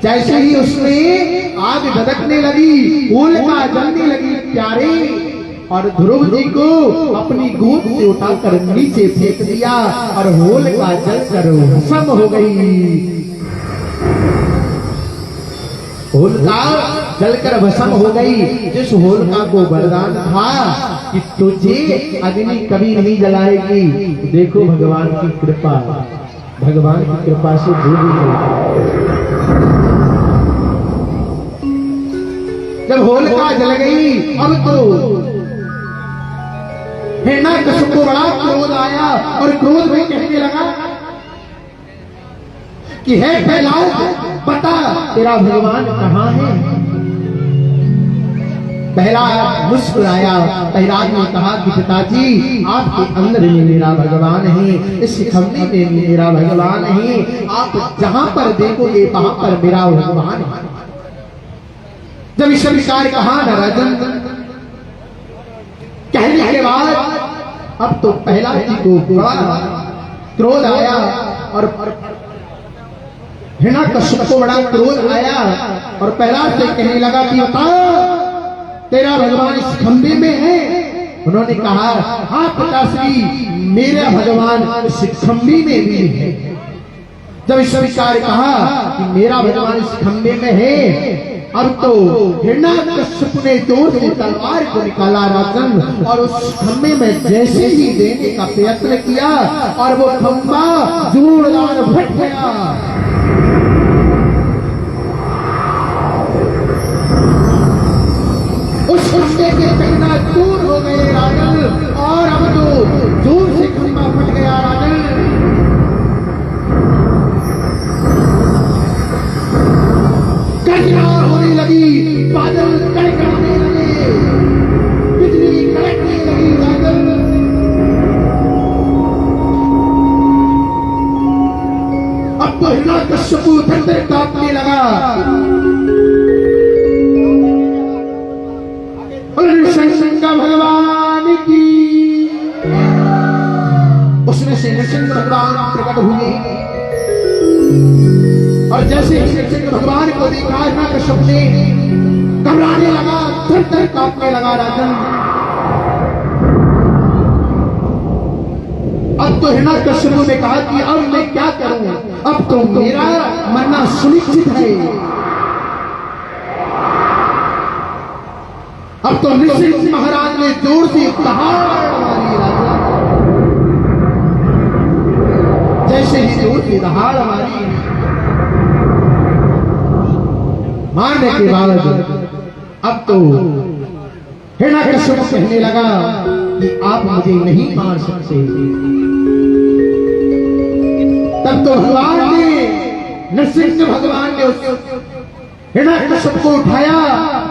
जैसे ही उसमें आग धड़कने लगी, होलिका जलने लगी प्यारे, और ध्रुव जी को अपनी गोद से उठाकर नीचे फेंक दिया और होलिका जलकर भस्म हो गई। होलिका जलकर भस्म हो गई। जिस होलिका को वरदान था कि तुझे अग्नि कभी नहीं जलाएगी, देखो भगवान की कृपा, भगवान की कृपा से जो भी जब होलिका जल गई, अब तो हिरण्याकश्यप को बड़ा क्रोध आया और क्रोध में कहने लगा कि हे प्रहलाद, बता तेरा भगवान कहाँ है? प्रहलाद मुस्कुराया। प्रहलाद ने कहा कि पिताजी, आपके अंदर में मेरा भगवान है, इस खंभे में मेरा भगवान है, आप जहां पर देखोगे वहां पर मेरा भगवान है। जब इस विचार कहा न राजन, कहने के बाद अब तो प्रहलाद जी को बड़ा क्रोध आया और हिरण्याकश्यप को बड़ा क्रोध आया और प्रहलाद से कहने लगा कि बता तेरा भगवान इस खंभे में है? उन्होंने कहा हाँ पिताश्री, मेरा भगवान इस खंभे में भी है। जब इस विचार कहा कि मेरा भगवान इस खंभे में है, अब तो हिरण्याकश्यप ने जोर से तलवार को निकाला राजन, और उस खंभे में जैसे ही देने का प्रयत्न किया और वो खंभा जोरदार फट गया। उस खंभे के टकरा दूर हो गए राजन, और अब तो जोर से खंभा फट गया राजन। गरजनार होने लगी, बादल कड़कड़ाने लगे, बिजली कड़कने लगी राजन। अब तो हिरण्याकश्यप थर-थर कांपने लगा। नृसिंह भगवान की, उसमें से नृसिंह भगवान प्रकट हुए और जैसे नृसिंह भगवान को देखा हिरण्याकश्यप ने घबराने लगा, थर-थर कांपने लगा राजन। अब तो हिरण्याकश्यप ने कहा कि अब मैं क्या करूं, अब तो मेरा मरना सुनिश्चित है। अब तो नृसिंह महाराज ने जोर से दहाड़ मारी राजा। जैसे ही जोर से दहाड़ मारी, मारने के बाद अब तो हिरण्याकश्यप कहने लगा कि आप मुझे नहीं मार सकते। तब तो भगवान ने, नृसिंह भगवान ने उस हिरण्याकश्यप को उठाया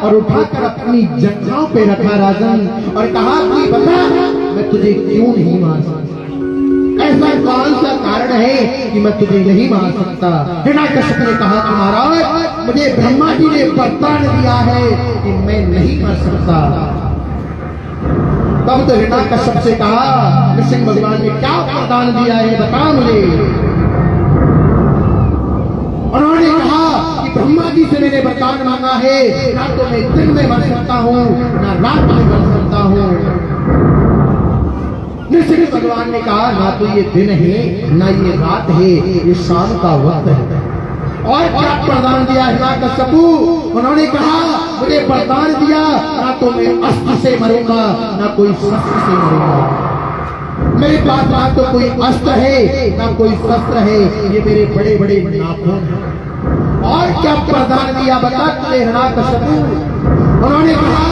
और उठाकर अपनी जंघाओं पे रखा राजन, और कहा कि बता मैं तुझे क्यों नहीं मार सकता, ऐसा कौन सा कारण है कि मैं तुझे नहीं मार सकता? हिरण्याकश्यप ने कहा कि महाराज मुझे ब्रह्मा जी ने वरदान दिया है कि मैं नहीं मर सकता। तब तो हिरण्याकश्यप से कहा, नृसिंह भगवान ने क्या वरदान दिया है बता मुझे। उन्होंने कहा कि ब्रह्मा जी से मैंने वरदान मांगा है, ना तो मैं दिन में मर सकता हूँ ना रात में मर सकता हूँ। नृसिंह भगवान ने कहा, ना तो ये दिन है ना ये रात है, ये शाम का वक्त है। और क्या वरदान दिया हिरण्याकश्यप? उन्होंने कहा, मुझे वरदान दिया ना तो मैं अस्त्र से मरूंगा ना कोई शस्त्र से मरूंगा। मेरे पास ना तो कोई अस्त्र है ना कोई शस्त्र है, ये मेरे बड़े बड़े नाखून हैं। और क्या वरदान दिया बता तुझे हिरण्याकश्यप? उन्होंने कहा,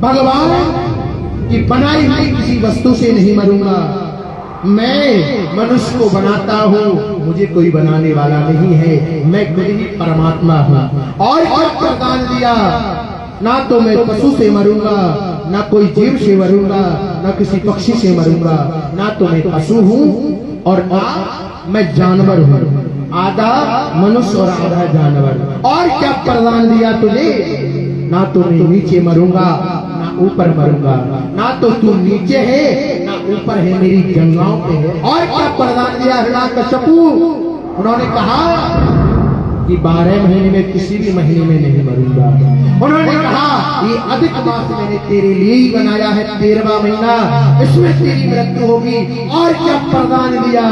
भगवान कि बनाई हुई किसी वस्तु से नहीं मरूंगा, मैं मनुष्य को बनाता हूँ, मुझे कोई बनाने वाला नहीं है, मैं खुद ही परमात्मा हूँ। और वरदान दिया, ना तो मैं पशु से मरूंगा ना कोई जीव से मरूंगा ना किसी पक्षी से मरूंगा, ना तो मैं पशु हूँ और ना मैं जानवर हूँ, आधा मनुष्य और आधा जानवर। और क्या वरदान दिया तुझे? ना तो मैं नीचे मरूंगा ना ऊपर मरूंगा, ना तो तू नीचे है ना ऊपर है, मेरी गंगाओं पे है। और क्या वरदान दिया हिरण्याकश्यप? उन्होंने कहा कि 12 महीने में किसी भी महीने में नहीं मरूंगा। उन्होंने कहा, ये अधिक मास मैंने तेरे लिए ही बनाया है, 13वां महीना, इसमें तेरी मृत्यु होगी। और क्या वरदान दिया?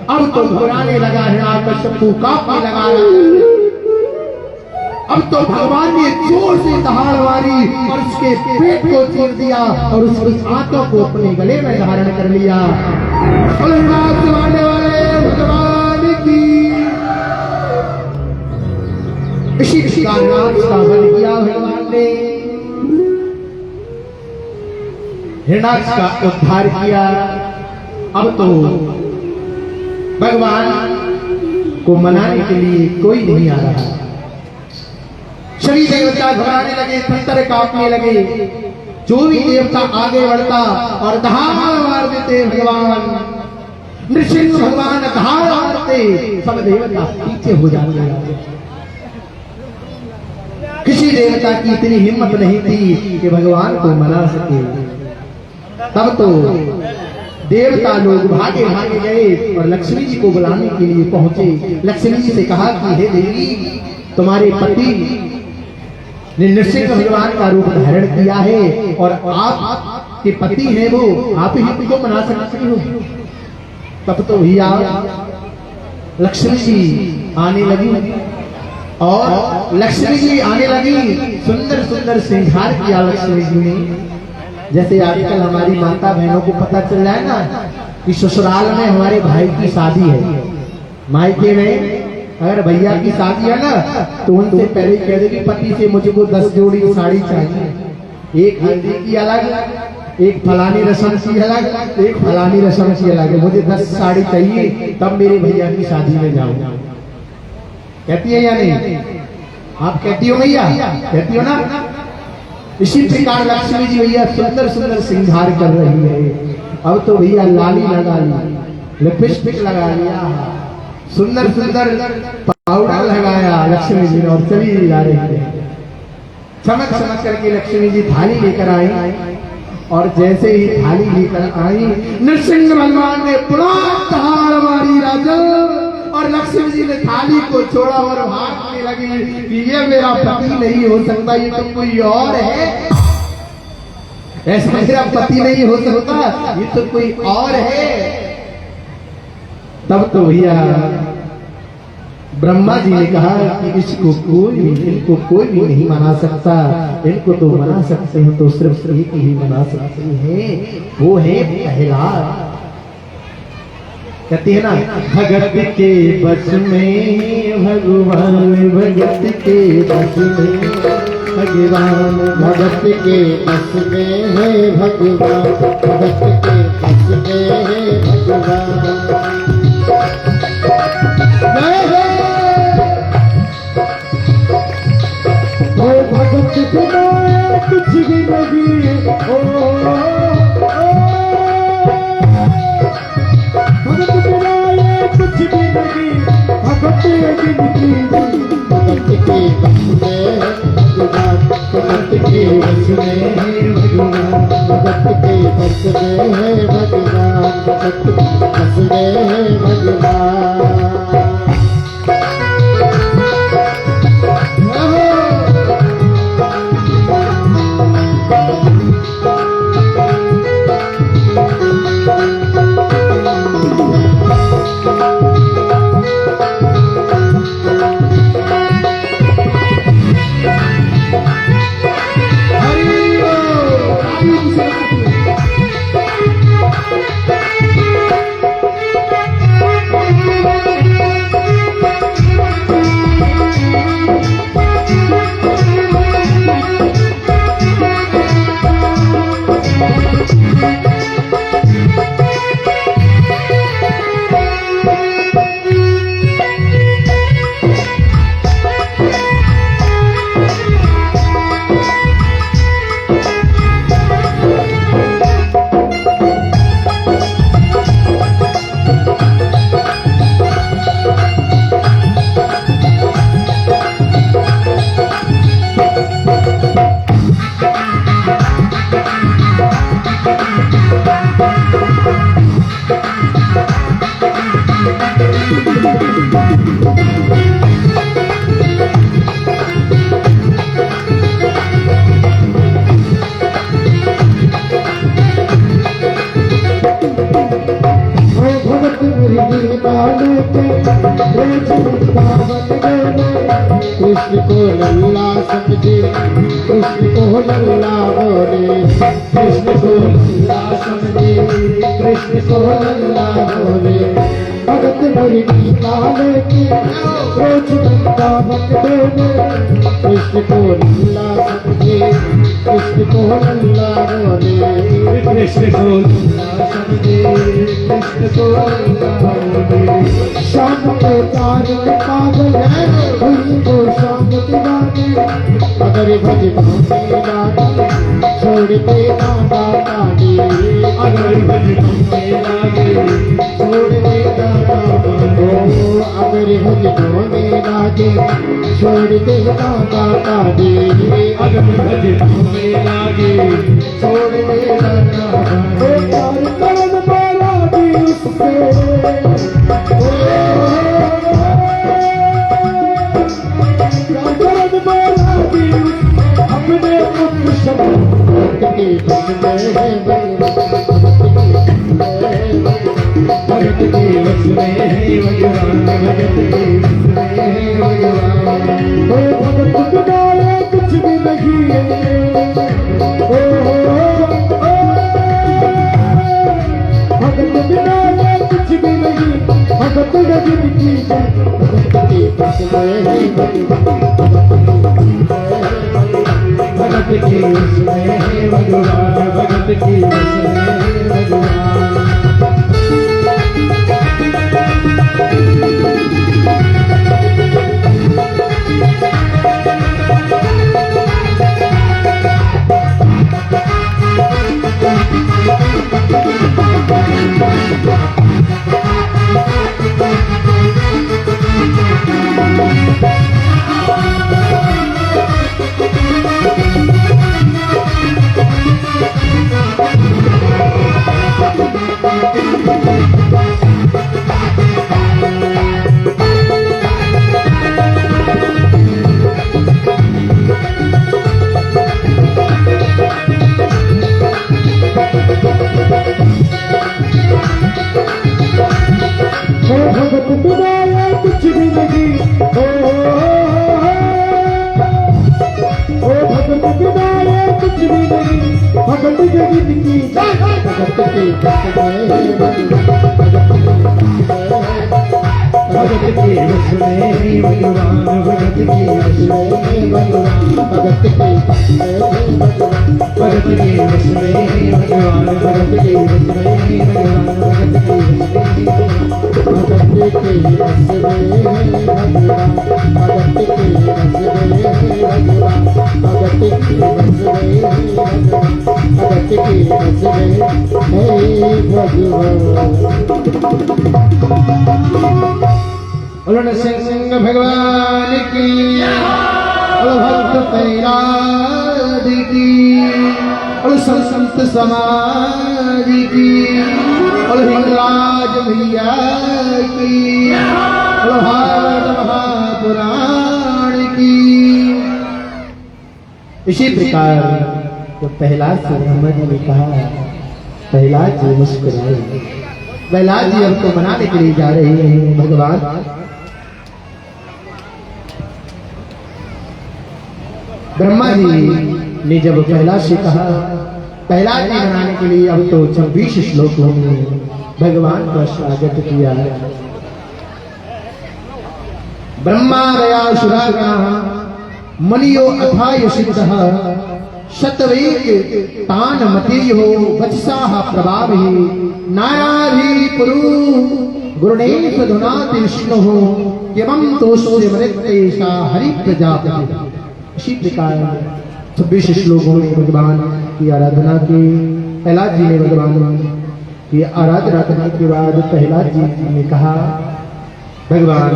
अब तो घबराने लगा हिरण्याकश्यप, कांपने लगा। अब तो भगवान ने जोर से दहाड़ मारी और उसके पेट को चीर दिया और उसकी आंतों को अपने गले में धारण कर लिया। वाले भगवान की इसी का नाच का बन किया भगवान ने, हिरण्याक्ष का उद्धार किया। अब तो भगवान को मनाने के लिए कोई नहीं आ रहा। सभी देवता घबराने लगे, थर कांपने लगे। जो भी देवता आगे बढ़ता और दहाड़ मार देते भगवान नृसिंह भगवान दहाड़ मारते, सब देवता पीछे हो जाते। किसी देवता की इतनी हिम्मत नहीं थी कि भगवान को मना सके। तब तो देवता लोग भागे भागे गए और लक्ष्मी जी को बुलाने के लिए पहुंचे। लक्ष्मी जी से कहा कि हे देवी, तुम्हारे पति ने नृसिंह भगवान का रूप धारण किया है और आप के पति हैं, वो आप ही उनको मना सकती हो। तब तो भैया लक्ष्मी जी आने लगी और लक्ष्मी जी आने लगी, सुंदर सुंदर श्रृंगार किया लक्ष्मी जी ने। जैसे आजकल हमारी माता बहनों को पता चल जाए ना कि ससुराल में हमारे भाई की शादी है, मायके में अगर भैया की शादी है ना तो उनसे पहले कह देगी पति से मुझको 10 जोड़ी साड़ी चाहिए, एक हल्दी की अलग, एक फलानी रस्म की अलग, एक फलानी रस्म की अलग, मुझे 10 साड़ी चाहिए तब मेरे भैया की शादी में जाऊंगा। कहती है या नहीं? आप कहती हो भैया? कहती हो ना? इसी प्रकार लक्ष्मी जी भैया सुंदर सुंदर श्रृंगार कर रही है। अब तो भैया लाली लगा ली, लिपस्टिक लगा लिया, सुंदर सुंदर पाउडर लगाया लक्ष्मी जी ने और चली जा रही है। चमक चमक करके लक्ष्मी जी थाली लेकर आई और जैसे ही थाली लेकर आई नृसिंह भगवान ने पुराण दहाड़ मारी राजा और लक्ष्मी जी ने थाली को छोड़ा और भागने लगी कि ये मेरा पति नहीं हो सकता, ये तो कोई और है, ऐसा मेरा पति नहीं हो सकता, ये तो कोई और है। तब तो भैया ब्रह्मा जी ने कहा कि इनको कोई भी नहीं मना सकता, इनको तो मना सकते हैं तो सिर्फ एक ही मना सकते हैं, वो है प्रहलाद। कहती है ना, भगत के बस में भगवान, भगत के बस में भगवान, भगत के बस में है भगवान, भगत के बस में है भगवान। भगत बिना कुछ भी नहीं, भगत बिना कुछ भी नहीं, भगत जिंदगी भगत के बस में भगवान, भगत के बस में भगवान, भगत के बस में भगवान, भगत के बस में भगवान। कृष्ण को लल्ला समझे, कृष्ण को लल्ला बोले, कृष्ण को लल्ला समझे, कृष्ण को लल्ला बोले। भगत मुरली लाल की रोज वृंदावन डोले, कृष्ण को लल्ला समझे, कृष्ण को लल्ला बोले, कृष्ण को लल्ला समझे, कृष्ण को लल्ला बोले। शाम के कारण पागल है हुई वो शाम दीवानी, अगर भज भूमि लागे छोड़ दे दादा काली, अगर भज भूमि लागे छोड़ दे दादा काली, अगर भज भूमि लागे छोड़ दे दादा काली, अगर भज भूमि लागे छोड़ दे दादा काली। प्यार करन वाला भी उससे अपने पुत्र भगत के बस में है भगत के बस में है भगवान, भगत के बस में है भगवान। ओ भगत बिना कुछ भी नहीं है, भगत बिना कुछ भी नहीं, भगत गजब की भगत के बस में है भगत के बस में है भगवान, भगत के बस में है भगवान। भगत के बस में भगवान, भगत के बस में भगवान, भगत के बस में भगवान, भगत के बस में भगवान, भगत के बस में भगवान, भगत के बस में भगत के बस में भगवान, भगत के बस में भगवान, भगत के बस में भगवान, भगत के बस में भगवान। बोलो नरसिंह भगवान की, बोलो भक्त प्रहलाद की, बोलो संत समाज की, बोलो हिंगराज भैया की, बोलो भारत महापुराण की। इसी प्रकार तो प्रहलाद से ब्रह्मा जी ने कहा, प्रहलाद जी मुस्कुराए। प्रहलाद जी अब तो मनाने के लिए जा रहे हैं भगवान। ब्रह्मा जी ने जब प्रहलाद से कहा, प्रहलाद जी मनाने के लिए अब तो 26 श्लोकों में भगवान का स्वागत किया। ब्रह्मा गया सुरागणः मनियो अथाय सिद्धः शतवेक तान मतेयो वत्साह प्रभावहि नाराधि पुरु गुरुणेश धुनाति विष्णुः एवं तोष्य मृत्येषा हरि प्रजापति। इसी प्रकार 26 श्लोकों में भगवान की आराधना की। प्रहलाद जी ने भगवान की आराधना करने के बाद प्रहलाद जी ने कहा, भगवान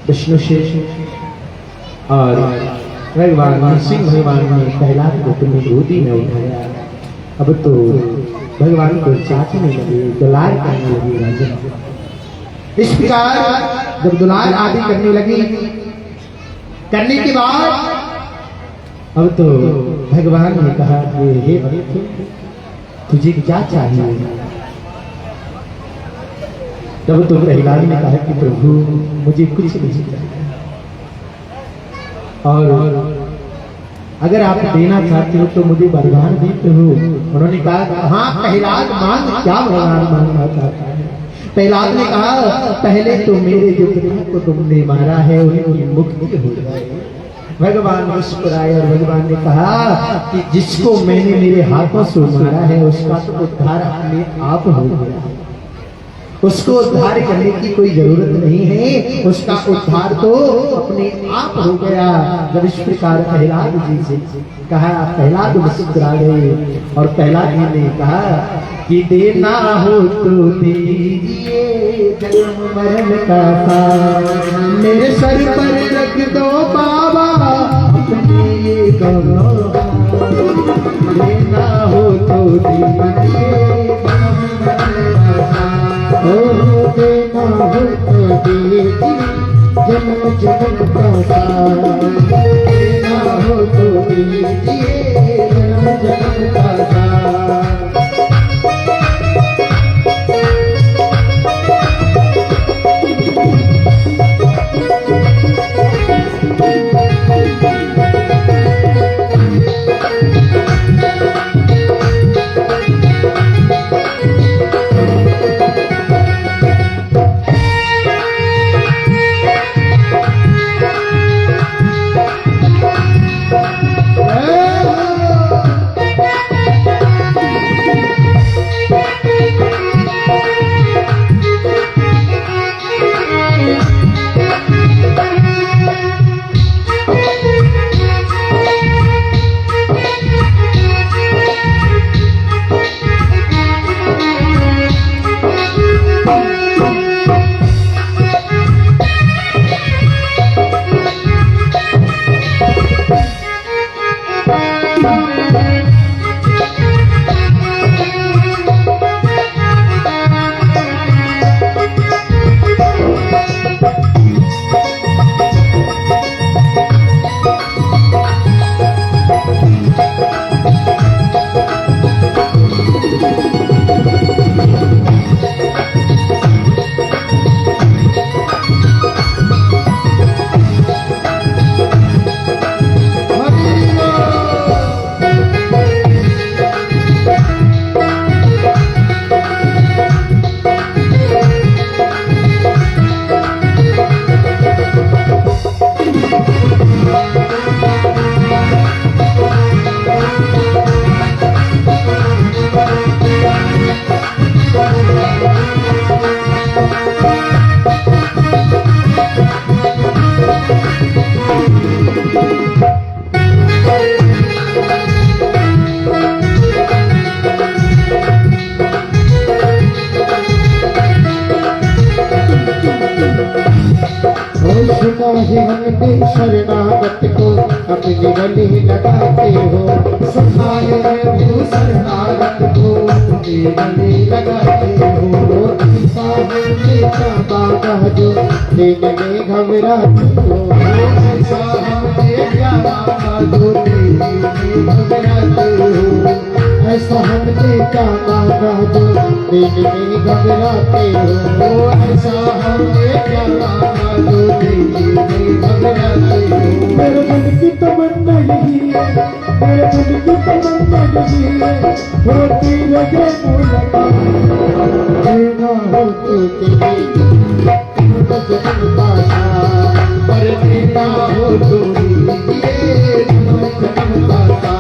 विष्णु से और भगवान नरसिंह भगवान ने प्रहलाद को अपनी गोदी में उठाया। अब तो भगवान को चाटने लगे, दुलार करने लगे राजा। इस प्रकार जब दुलार आदि करने लगी, करने के बाद अब तो भगवान ने कहा कि हे भक्त तुझे क्या चाहिए। तब तो प्रहलाद ने कहा कि प्रभु मुझे कुछ नहीं चाहिए, और अगर आप देना चाहते हो तो मुझे वरदान देते हो। उन्होंने कहा, हाँ प्रहलाद मांग, क्या वरदान मांगना चाहता है। प्रहलाद ने कहा, पहले तो मेरे जो पिता को तुमने मारा है उनकी मुक्ति हो जाए। भगवान मुस्कुराए और भगवान ने कहा कि जिसको मैंने मेरे हाथों से मारा है उसका तो उद्धार अपने आप हो गया, उसको उद्धार करने की कोई जरूरत नहीं है, उसका उद्धार तो अपने आप हो गया। जब इस प्रकार प्रहलाद जी से कहा, प्रहलाद मुस्कुरा गए और प्रहलाद जी ने कहा कि देना हो तो दीजिए जन्म मरण का साथ, मेरे सर पर रख दो बाबा अपने ये गौरव, देना हो तो दीजिए देना हो तो दीजिए जन्म जन्म का साथ, देना हो तो दीजिए जन्म जन्म का साथ। अपनी गले लगाते हो, सुखाए भूषण नारद को अपनी गले लगाते हो। ऐसा हमने चाहा जो दिन में घबराते हो, ऐसा हमने चाहा जो दिन में घबराते हो, ऐसा हमने चाहा जो दिन में घबराते हो, ऐसा हमने चाहा जो दिन में घबराते हो। मेरे मन की तमन्ना यही है, मेरे मन की तमन्ना यही है, होती लगे मुलाकात, देना हो तो तेरी जन्म पासा, पर देना हो तो ये जन्म पासा।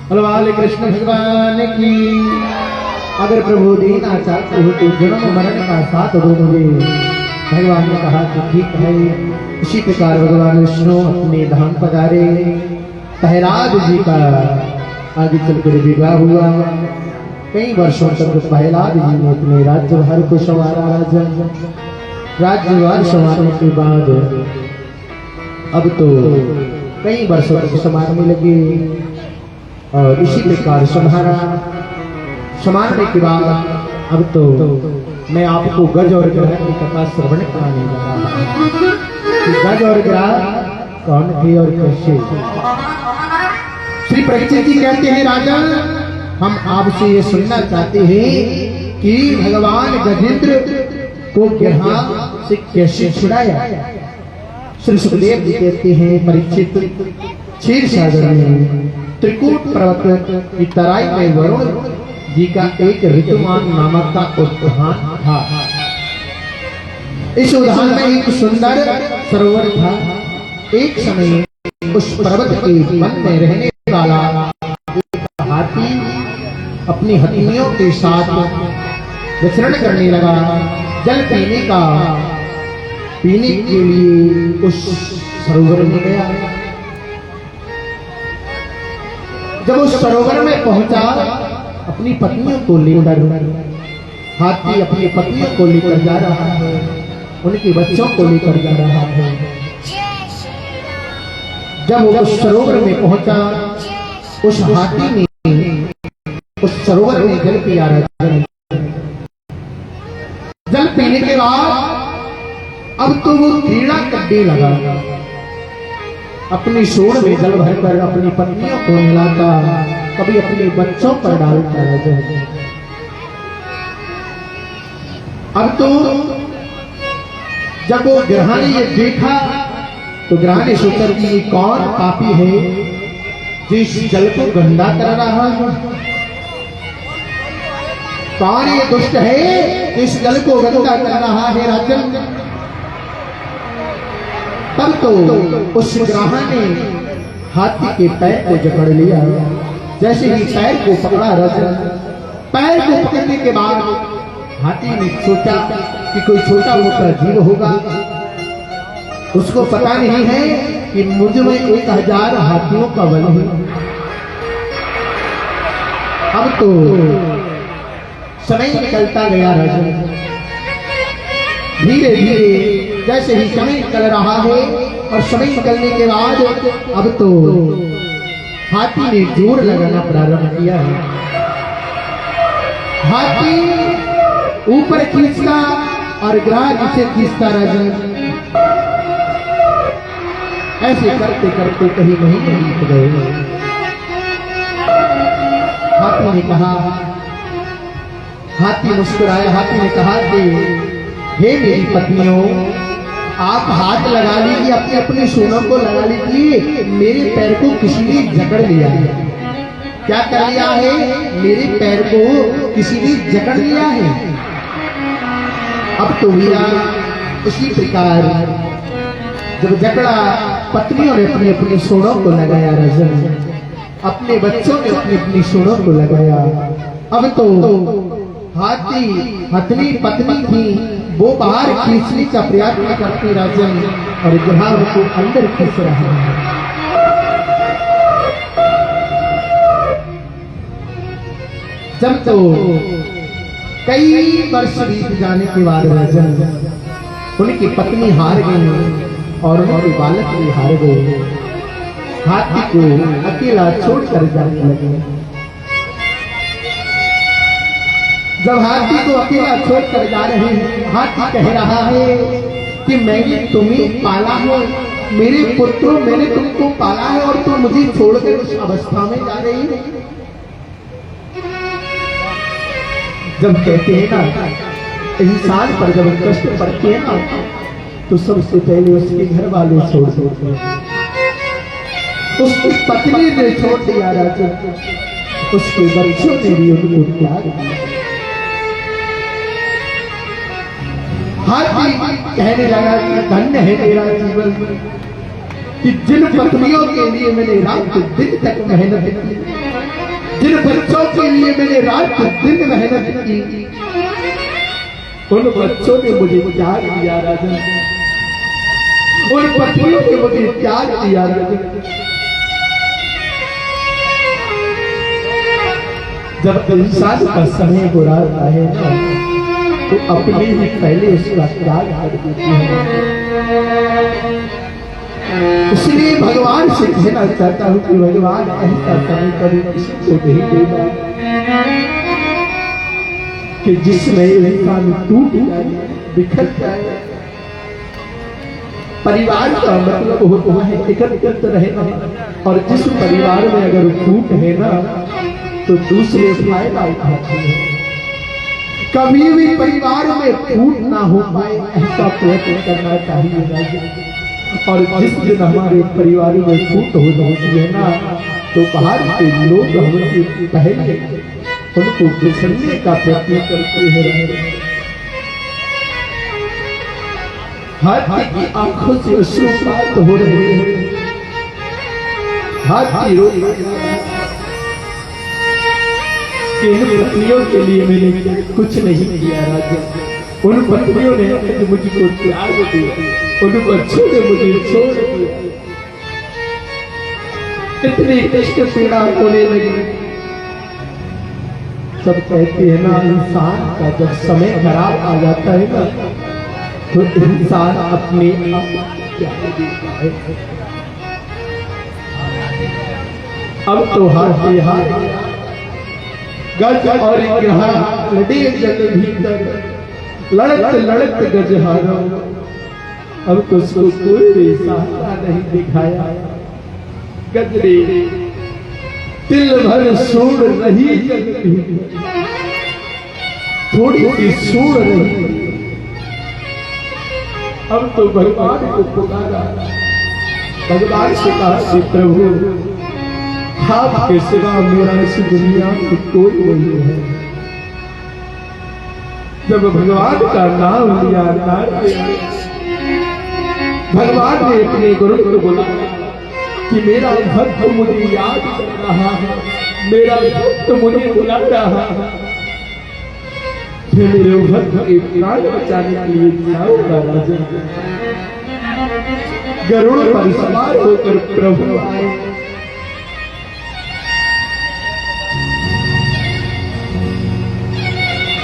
भगवान कृष्ण भगवान की। अगर प्रभु देना चाहते हो तो जन्म मरण का साथ दो मुझे। भगवान ने कहा कि ठीक है। इसी प्रकार भगवान विष्णु अपने धाम पधारे। प्रहलाद जी का आगे चलकर विवाह हुआ। कई वर्षों तक प्रहलाद जी ने अपने राज्यभार को संवारा। राज्यभार संवारने के बाद अब तो कई वर्षों तक संवारने लगे और इसी प्रकार संभालने के बाद अब तो मैं आपको गज और ग्रह की कथा श्रवण कराने जा रहा हूँ। गज और ग्रह कौन थे और कैसे? श्री परीक्षित जी कहते हैं, राजा हम आपसे ये सुनना चाहते हैं कि भगवान गजेंद्र को ग्रह से कैसे छुड़ाया। श्री सुखदेव जी कहते हैं, परीक्षित क्षीर सागर में त्रिकूट पर्वत की तराई में वरुण जी का एक ऋतुमान नामक का उद्यान था। इस उद्यान में एक सुंदर सरोवर था। एक समय उस पर्वत के वन में रहने वाला एक हाथी अपनी हथिनियों के साथ विचरण करने लगा। जल पीने का पीने के लिए उस सरोवर में गया। जब उस सरोवर में पहुंचा, अपनी पत्नियों को लेकर, हाथी अपनी पत्नियों को लेकर जा रहा है, उनके बच्चों को लेकर जा रहा है। जब वो उस सरोवर में पहुंचा, उस हाथी ने उस सरोवर में जल पिया रहा। जल पीने के बाद अब तो वो क्रीड़ा करने लगा, अपनी सूंड में जल भरकर अपनी पत्नियों को नहलाता, कभी अपने बच्चों पर डालता रहता। अब तो जब वो ग्रह ने ये देखा तो ग्रह ने सोचा कि ये कौन पापी है जो इस जल को गंदा कर रहा है, कौन ये दुष्ट है इस जल को गंदा कर रहा है राजन। तब तो उस ग्रह ने हाथी के पैर को जकड़ लिया। जैसे ही पैर को पकड़ा राजन, पैर को पकड़ने के बाद हाथी ने सोचा कि कोई छोटा मोटा जीव होगा, उसको पता नहीं है कि मुझ में 1000 हाथियों का बल है। अब तो समय निकलता गया राजन, धीरे धीरे जैसे ही समय निकल रहा है, और समय निकलने के बाद अब तो हाथी ने जोर लगाना प्रारंभ किया है। हाथी ऊपर खींचता और ग्रह नीचे खींचता राजन। ऐसे करते करते कहीं महीने बीत गए। हाथी ने कहा, हाथी मुस्कुराया, हाथी ने कहा कि हे मेरी पत्नियों, आप हाथ लगा लीजिए, अपने अपने सूंडों को लगा लीजिए, मेरे पैर को किसी ने जकड़ लिया है। क्या कर लिया है? मेरे पैर को किसी ने जकड़ लिया है। अब तो वीरा उसी प्रकार जब जकड़ा, पत्नियों ने अपने अपने सूंडों को लगाया राजन, अपने बच्चों ने अपनी अपनी सूंडों को लगाया। अब तो हाथी हथनी पत्नी थी, वो बाहर खींचने का प्रयत्न करती राजन, और ग्रह को अंदर खींच रहा है। जब तो कई वर्ष बीत जाने के बाद राजन, उनकी पत्नी हार गई और उनके बालक भी हार गए। हाथी को अकेला छोड़कर जाने लगे। जब हाथी को अकेला छोड़कर जा रहे हैं, हाथी कह रहा है कि मैंने तुम्हें पाला है, मेरे पुत्रों, मैंने तुमको पाला है और तुम मुझे छोड़कर उस अवस्था में जा रही हो। जब कहते हैं ना, इंसान पर जब कष्ट पड़ते हैं ना, तो सबसे पहले उसके घर वाले छोड़ देते हैं। उसकी पत्नी ने छोड़ दिया राजन, उसके बच्चों ने भी उनको त्याग दिया। हाथी कहने लगा कि धन्य है मेरा जीवन कि जिन पत्नियों के लिए मैंने रात दिन तक मेहनत की, जिन बच्चों के लिए मैंने रात दिन मेहनत की, उन बच्चों ने मुझे त्याग दिया राजन, उन पत्नियों ने मुझे त्याग दिया राजन। जब इंसान का समय बुरा आता है ना, तो अपने ही पहले उसका त्याग कर देते हैं। इसलिए भगवान से कहना चाहता हूं कि भगवान ऐसा समय कभी किसी को नहीं देगा कि जिसमें इंसान टूट जाए, बिखर जाए। परिवार का मतलब होता है एकत्रित रहना, और जिस परिवार में अगर फूट है ना, तो दूसरे फायदा उठाते हैं। कभी भी परिवार में फूट ना हो पाए, ऐसा प्रयत्न करना चाहिए। और जिस दिन हमारे परिवार में फूट हो जाती है ना, तो बाहर के लोग हमसे पहले उनको बिछड़ने का प्रयत्न करते हैं। हाथी की आंखों से अश्रुपात हो रहे हैं। हाथी रो कि इन पत्नियों के लिए मैंने कुछ नहीं किया राजा, उन पत्नियों ने मुझको त्याग दिया, उन बच्चों ने मुझे छोड़ दिया, इतनी कष्ट पीड़ा होने लगी। सब कहते हैं ना, इंसान का जब समय खराब आ जाता है ना, तो इंसान अपने आप त्याग देता है। अब तो हाथ गज और ग्रहा लड़े जग भीतर, लड़त लड़त गजहारा। अब तो उसको कोई भी सहारा नहीं दिखाया। गजरे तिल भर सूढ़ रही जग भीतर, थोड़ी सी सूढ़ रही। अब तो भगवान को पुकारा, भगवान से कहा कि प्रभु आपके सिवा मेरा इस दुनिया में कोई नहीं है। जब भगवान का नाम लिया, भगवान ने अपने गुरु को बोला कि मेरा भक्त मुझे याद कर रहा है, मेरा भक्त मुझे बुला रहा है, मेरे भक्त के प्राण बचाने के लिए जाऊंगा। राजा गरुड़ पर सवार होकर प्रभु आए।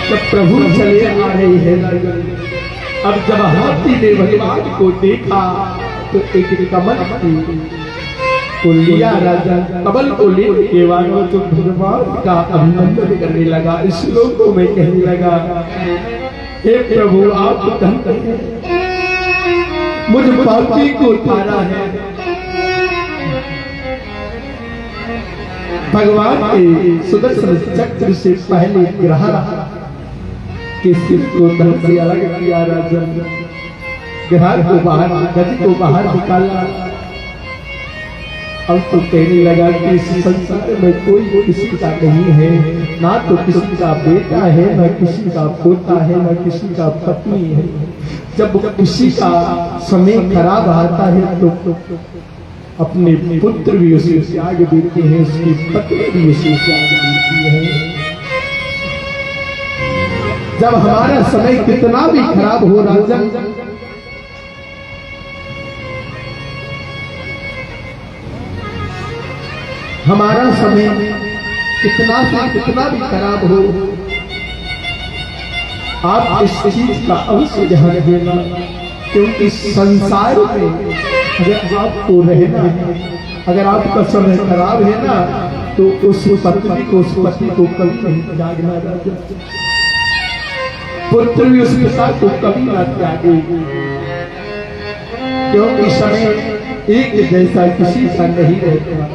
जब प्रभु चले आ रहे हैं, अब जब हाथी ने भगवान को देखा तो एक कमल को लिया। राजा कमल को लेने के बाद तो भगवान का अभिनंदन करने लगा, श्लोकों में कहने लगा, हे प्रभु आप धन्य हैं, मुझ पापी को उतारा है। भगवान के सुदर्शन चक्र से पहले ग्रह के सिर को धड़ से अलग किया। राजा ग्रह को बाहर, गज को बाहर निकाला। अब तो कहने लगा कि इस संसार में कोई किसी का नहीं है, ना तो किसी का बेटा है, ना किसी का पोता है, ना किसी का पत्नी है। जब किसी का समय खराब आता है तो अपने पुत्र भी उसे त्याग देते हैं, उसकी पत्नी भी उसे त्याग देती है। जब हमारा समय कितना भी खराब हो, राजन हमारा समय कितना भी खराब हो, आप इस चीज का अवश्य ध्यान देना, क्योंकि संसार में अगर आपको रहना है, अगर आपका समय खराब है ना, तो उस पत्नी को, उस पति को कभी नहीं त्यागना। पुत्र भी उस पिता को कभी ना त्यागे, क्योंकि समय एक जैसा किसी का नहीं रहता।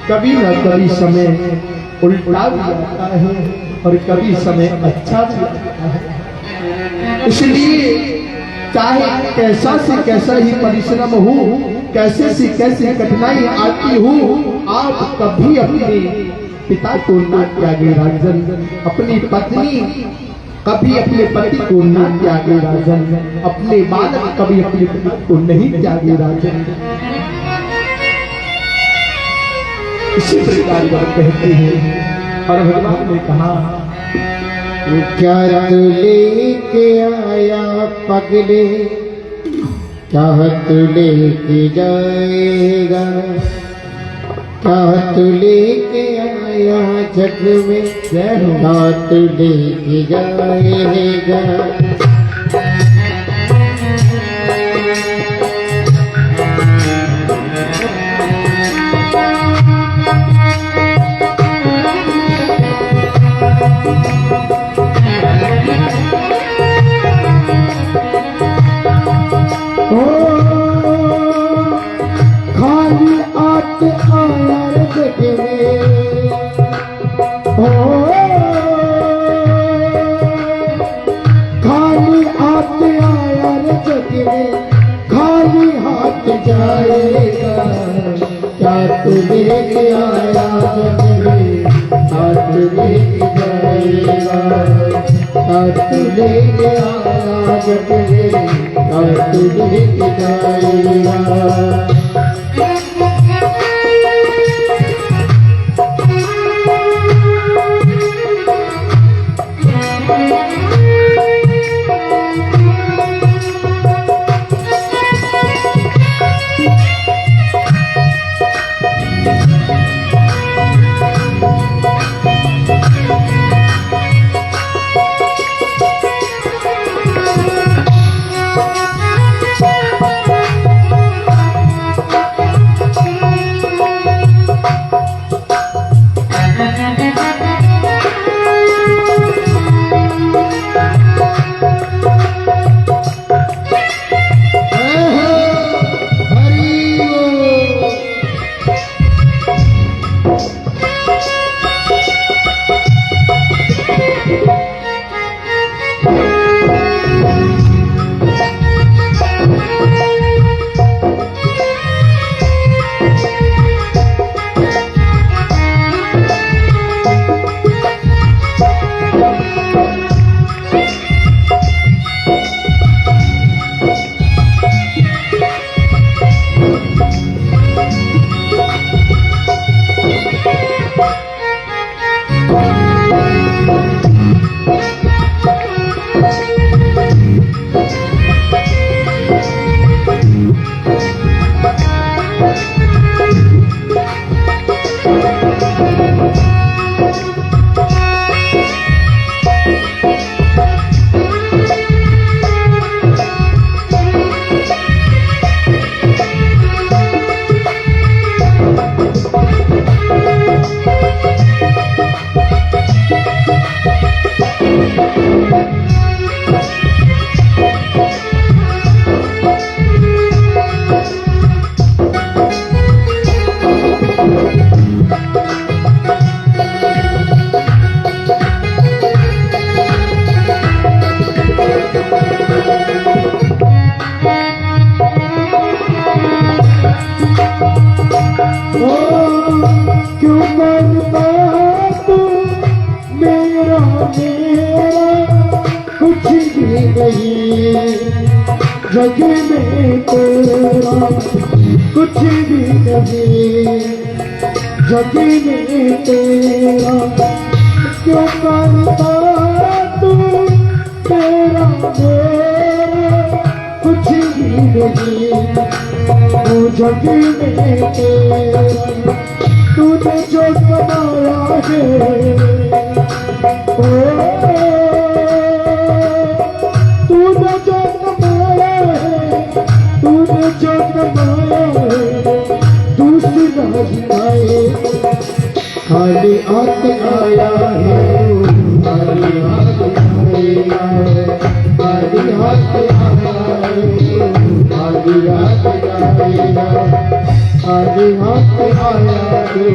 कभी ना कभी समय उल्टा भी आता है और कभी समय अच्छा भी आता है। इसलिए चाहे कैसा से कैसा ही परिश्रम हो, कैसे से कैसी कठिनाई आती हो, आप कभी अपने पिता को ना त्यागे। राजन अपनी पत्नी कभी अपने पति को ना त्यागे। राजन अपने बालक कभी अपने पिता को नहीं त्यागे। राजन इसी प्रकार कहते हैं। और भगवान ने कहा, क्या तू लेके आया पगले, क्या तू लेके जाएगा, क्या तू लेके आया जग में, क्या तू लेके जाएगा। जाएगा, क्या तू लेके आया जग में, क्या तू लेके जाएगा, क्या तू लेके आया जग में, क्या तू लेके जाएगा। ओ क्यों करता तू मेरा मेरा कुछ भी नहीं जग में तेरा कुछ भी नहीं जग में तेरा क्यों करता तू तेरा मेरा कुछ भी नहीं तू जग में तेरा तूने जो बनाया है तूने जो कमाया है तूने जो कमाया है दूसरा जिलाए खाली हाथ आया है खाली हाथ आया है खाली हाथ आया है खाली हाथ आया खाली हाथ आया है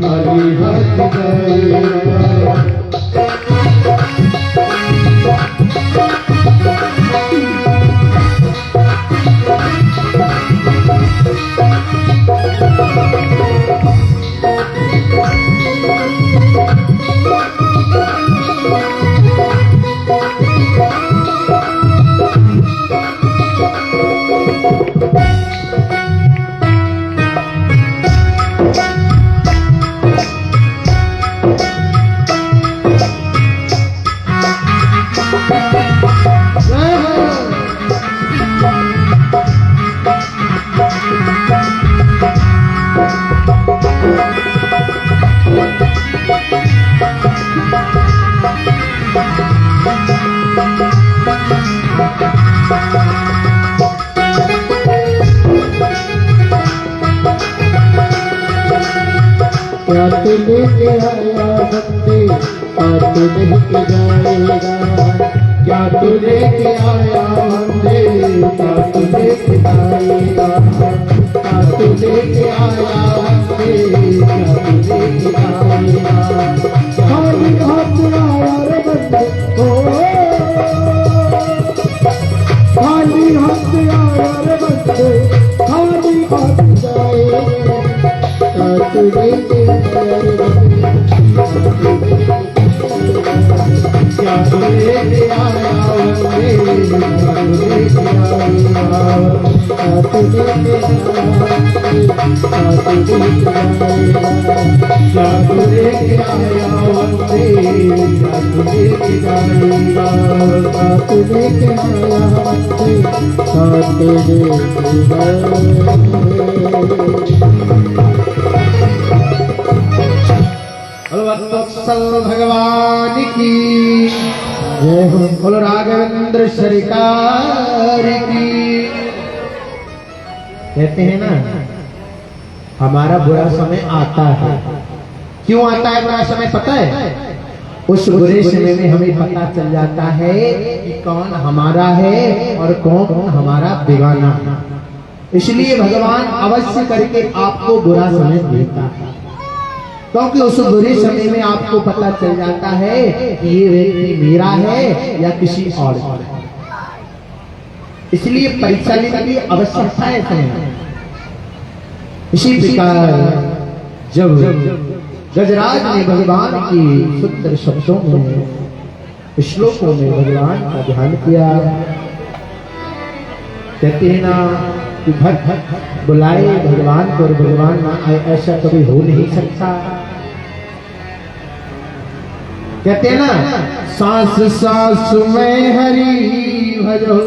खाली हाथ आया क्या तू लेके आया बंदे क्या तू लेके जाएगा क्या तू लेके आया बंदे क्या तू लेके जाएगा क्या तू लेके आया बंदे क्या तू लेके जाएगा खाली हाथ आया रे बंदे ओ खाली हाथ आया रे बंदे खाली हाथ जाएगा तू लेके क्या तू लेके आया बंदे क्या तू लेके आया क्या तू लेके क्या तू लेके आया बंदे क्या तू लेके जाएगा क्या तू लेके आया बंदे क्या तू लेके वत्सल भगवान की जय हो। बोलो राघवेंद्र सरकार की। कहते हैं ना हमारा बुरा समय आता है। क्यों आता है बुरा समय पता है? उस बुरे समय में हमें पता चल जाता है कि कौन हमारा है और कौन हमारा बेगाना है। इसलिए भगवान अवश्य करके आपको बुरा समय देता है, क्योंकि उस बुरे समय में आपको पता चल जाता है कि ये व्यक्ति मेरा है या किसी और का है। इसलिए परीक्षा लेने की आवश्यकता है समय। इसी प्रकार जब गजराज ने भगवान की सुंदर शब्दों में श्लोकों में भगवान का ध्यान किया, कहते हैं ना कि भक्त बुलाए भगवान को और भगवान ना आए, ऐसा कभी हो नहीं सकता। कहते हैं ना सांस सांस में हरि भजो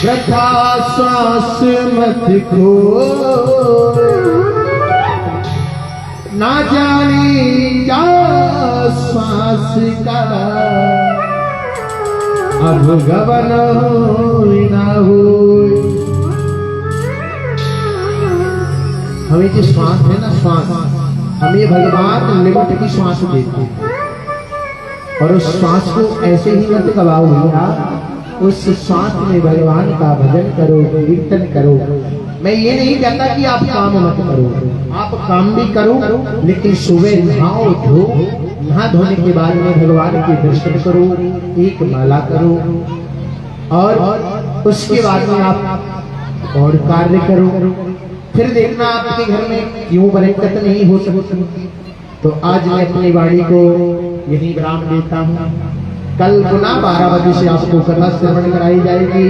वृथा सांस मत खो, ना जानी क्या सांस का अब गवन हो ना हो। हमें जो श्वास है ना, श्वास हमें भगवान लिमिट की श्वास देते हैं, और उस श्वास को ऐसे ही मत गवाओ भैया। उस श्वास में भगवान का भजन करो, कीर्तन करो। मैं ये नहीं कहता कि आप काम मत करो, आप काम भी करो, लेकिन सुबह नहाओ धो, नहा धोने के बाद में भगवान के दर्शन करो, एक माला करो, और उसके बाद में आप और कार्य करो, फिर देखना आपके घर में क्यों बरकत नहीं हो सकती। तो आज मैं अपनी वाणी को यही विराम देता हूँ। कल पुनः 12 बजे से आपको कथा श्रवण कराई जाएगी।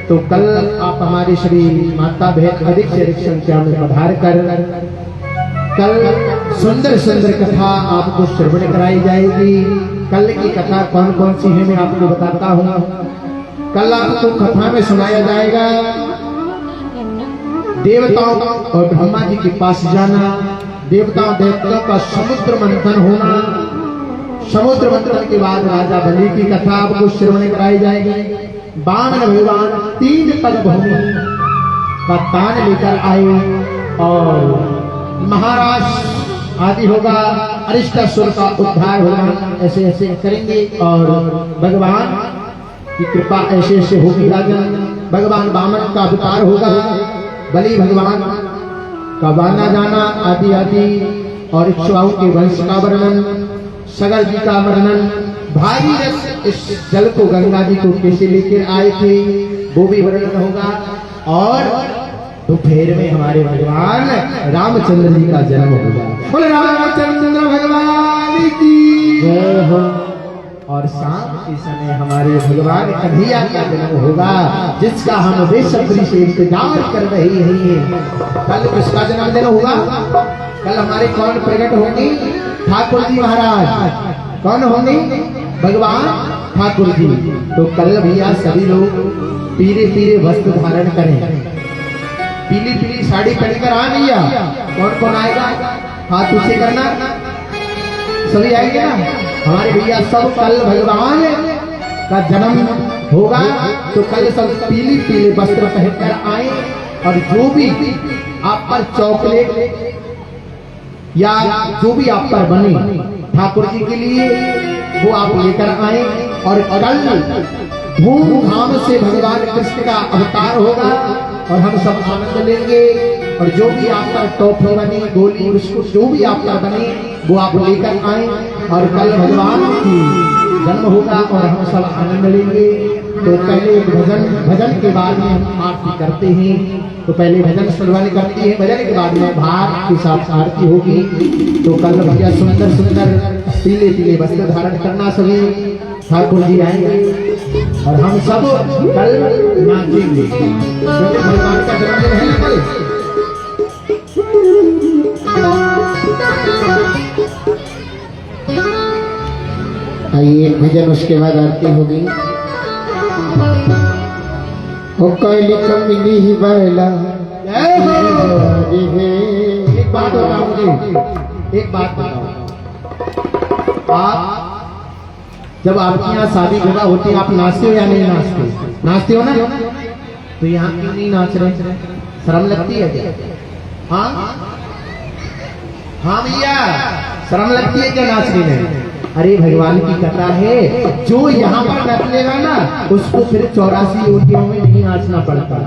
तो कल आप हमारे श्री माता अधिक से अधिक संख्या में पधार कर कल सुंदर सुंदर कथा आपको श्रवण कराई जाएगी। कल की कथा कौन कौन सी है मैं आपको बताता हूँ। कल आपको कथा में सुनाया जाएगा देवताओं और ब्रह्मा जी के पास जाना, देवताओं दैत्यों का समुद्र मंथन होना, समुद्र मंथन के बाद राजा बलि की कथा आपको श्रवण कराई जाएगी। बामन भगवान 3 पग भूमि का तान लेकर आए और महाराज आदि होगा, अरिष्टासुर का उद्धार होगा, ऐसे ऐसे करेंगे और भगवान की कृपा ऐसे ऐसे होगी। राजन भगवान वामन का अवतार होगा, बलि भगवान का आना जाना आदि आदि और इक्ष्वाकु के वंश का वर्णन, सगर जी का वर्णन, भागीरथ इस जल को गंगा जी को कैसे लेकर आए थे वो भी वर्णन होगा। और दोपहर में हमारे भगवान रामचंद्र जी का जन्म होगा। बोले रामचंद्र भगवान की जय हो। और शाम के समय हमारे भगवान कन्हैया का जन्म होगा, जिसका हम बेसब्री से इंतजार कर रहे हैं। कल किसका जन्मदिन होगा? कल हमारे कौन प्रकट होंगे? ठाकुर जी महाराज। कौन होंगे? भगवान ठाकुर जी। तो कल भैया सभी लोग पीले पीले वस्त्र धारण करें, पीली पीली साड़ी पहनकर आ भैया। कौन कौन आएगा? हाथ ऊंचे करना, सभी आएंगे ना हमारे भैया सब। कल भगवान का जन्म होगा तो कल सब पीली पीले वस्त्र पहनकर आए और जो भी आप पर चॉकलेट या जो भी आप पर बने ठाकुर जी के लिए वो आप लेकर आए। और कल धूमधाम से भगवान कृष्ण का अवतार होगा और हम सब आनंद लेंगे। और जो भी आप पर टॉफी बने, गोली बिस्कुट जो भी आप पर बने वो आप लेकर आए। और कल भगवान की जन्म होगा और हम सब आनंद लेंगे। तो पहले भजन के बाद में हम आरती करते हैं। तो पहले भजन श्रवण करते हैं, भजन के बाद में भात के साथ आरती होगी। तो कल भैया सुंदर सुंदर पीले पीले वस्त्र धारण करना, सभी ठाकुर जी आएंगे और हम सब कल नाचेंगे क्योंकि भगवान का जन्मदिन है ना कल। आइए भजन, उसके बाद आरती होगी। ओ कैली कमिली ही बैला। एक बात बताओ मुझे, एक बात बताओ, आप जब आपके यहाँ शादी विवाह होती है आप नाचते हो या नहीं नाचते? नाचते हो ना? तो यहाँ क्यों नहीं नाच रहे? शर्म लगती है क्या? हाँ हाँ भैया, शर्म लगती है क्या नाचने में? अरे भगवान की कथा है, जो यहाँ पर नच लेगा ना उसको फिर 84 योनियों में नहीं नाचना पड़ता।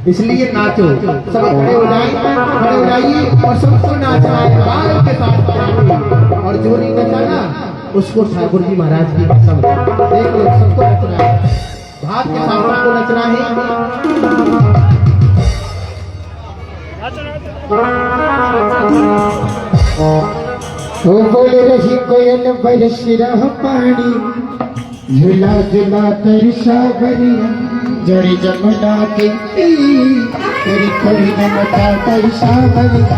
इसलिए नाचो, सब खड़े हो जाइए और सबको नाचना है भाव के साथ। और जो नहीं नचा ना उसको ठाकुर जी महाराज की कसम, देख लो सबको नचना है, भाव के साथ सबको नचना है। ओ बोले रही कोयल बरस रहा पानी, झूला झूला तरसा भरिया, जड़ी जमुना के तेरी खड़ी नमता तरसा भरिया।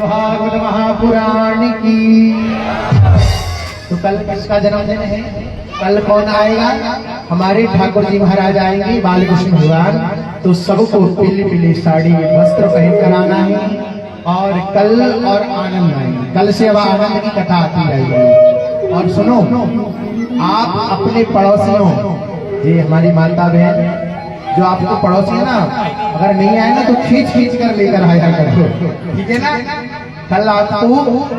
भागवत महापुराण की। तो कल किसका जन्मदिन है? कल कौन आएगा? हमारे ठाकुर जी महाराज आएंगे, बालकृष्ण भगवान। तो सबको पीली पीली साड़ी वस्त्र पहन कर आना है और कल और आनंद आएंगे। कल से अब आनंद की कथा आती रहेगी। और सुनो, आप अपने पड़ोसियों, ये हमारी माता बहन जो आपको पड़ोसी है ना, अगर नहीं आए ना तो खींच खींच कर लेकर आया करो, ठीक है ना? कल आपको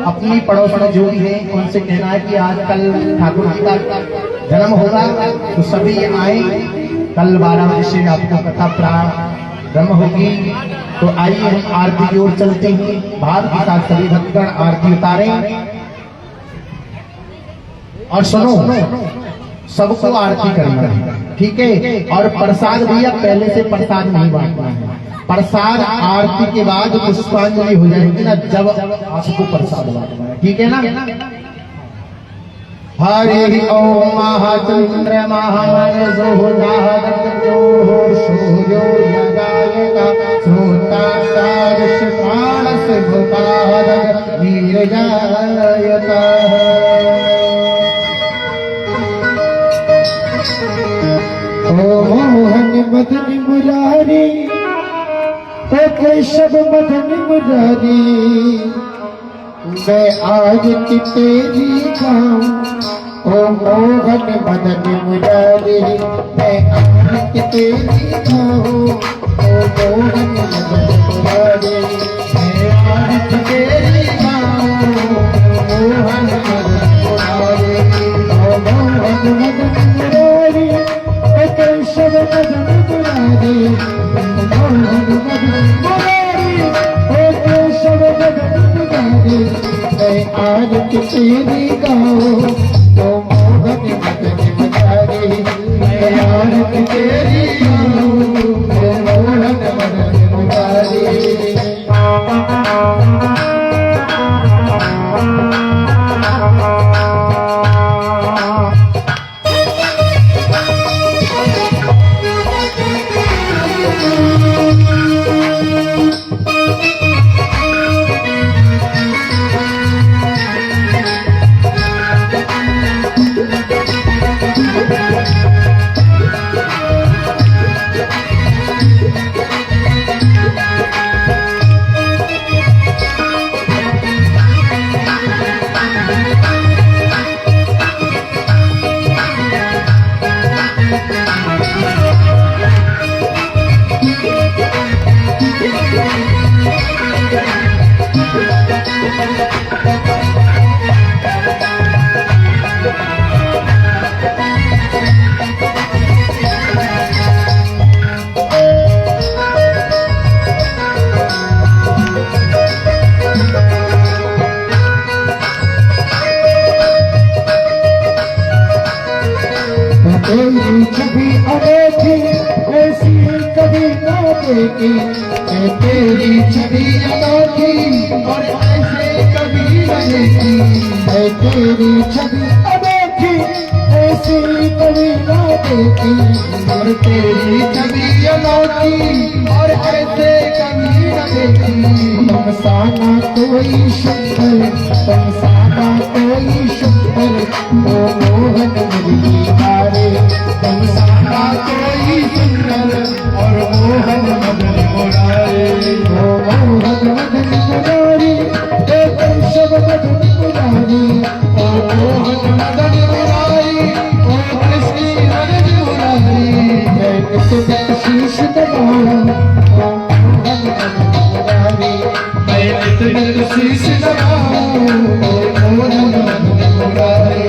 अपनी पड़ोसी जो भी है उनसे कहना है कि आज कल ठाकुर जी का जन्म होगा, तो सभी आए। कल 12 बजे से आपको कथा प्रारंभ होगी। तो आइए हम आरती की ओर चलते हैं। भाव के साथ सभी भक्तगण आरती उतारें। और सुनो, सबको आरती करना है, ठीक है? और प्रसाद भैया पहले से प्रसाद नहीं बांटना है। प्रसाद आरती के बाद पुष्पांजलि हो जाएगी ना, जब आपको प्रसाद बांटना है, ठीक है ना? हरि ओम महाचंद्रमा सूर्यो यदायका श्रोतादश प्राणस भूताद वीरजायता। ओ मोहन मदन मुरारी, ओ केशव मदन मुरारी, मैं आज की तेरी गाऊं। ओ मोहन मदन मुरारी, मैं आज की तेरी गाऊं। ओ मोहन मदन मुरारी, मैं आज की तेरी गाऊं। मोहन मदन मुरारी, ओ मोहन मदन मुरारी, ओ केशव मदन मुरारी, मोहन मदन मुरारी, ओ केशव मदन मुरारी, मैं आज की तेरी गाऊं। ओ मोहन मदन मुरारी, मैं आज की तेरी गाऊं। ओ मोहन मदन मुरारी। तेरी छवि अनोखी ऐसी कभी ना देखी। मैं तेरी छवि अनोखी और ऐसे कभी न देखी। मैं तेरी छवि अनोखी ऐसी कभी ना देखी। और तेरी छवि अनोखी और ऐसे कभी न देखी। तुम साना कोई सुंदर, तुम साना कोई सुंदर, ओ मोहन मुरलीधारे। तुम साना कोई सुंदर और मोहन मदन मुरारे। ओ मोहन मदन मुरारी, ओ केशव मदन मुरारी, ओ मोहन मदन मुरारी, ओ कृष्ण हरज मुरारी। मैं नित नित शीश नवाऊं, ओ मोहन मदन मुरारी। मैं नित नित शीश नवाऊं, ओ मोहन मदन मुरारी।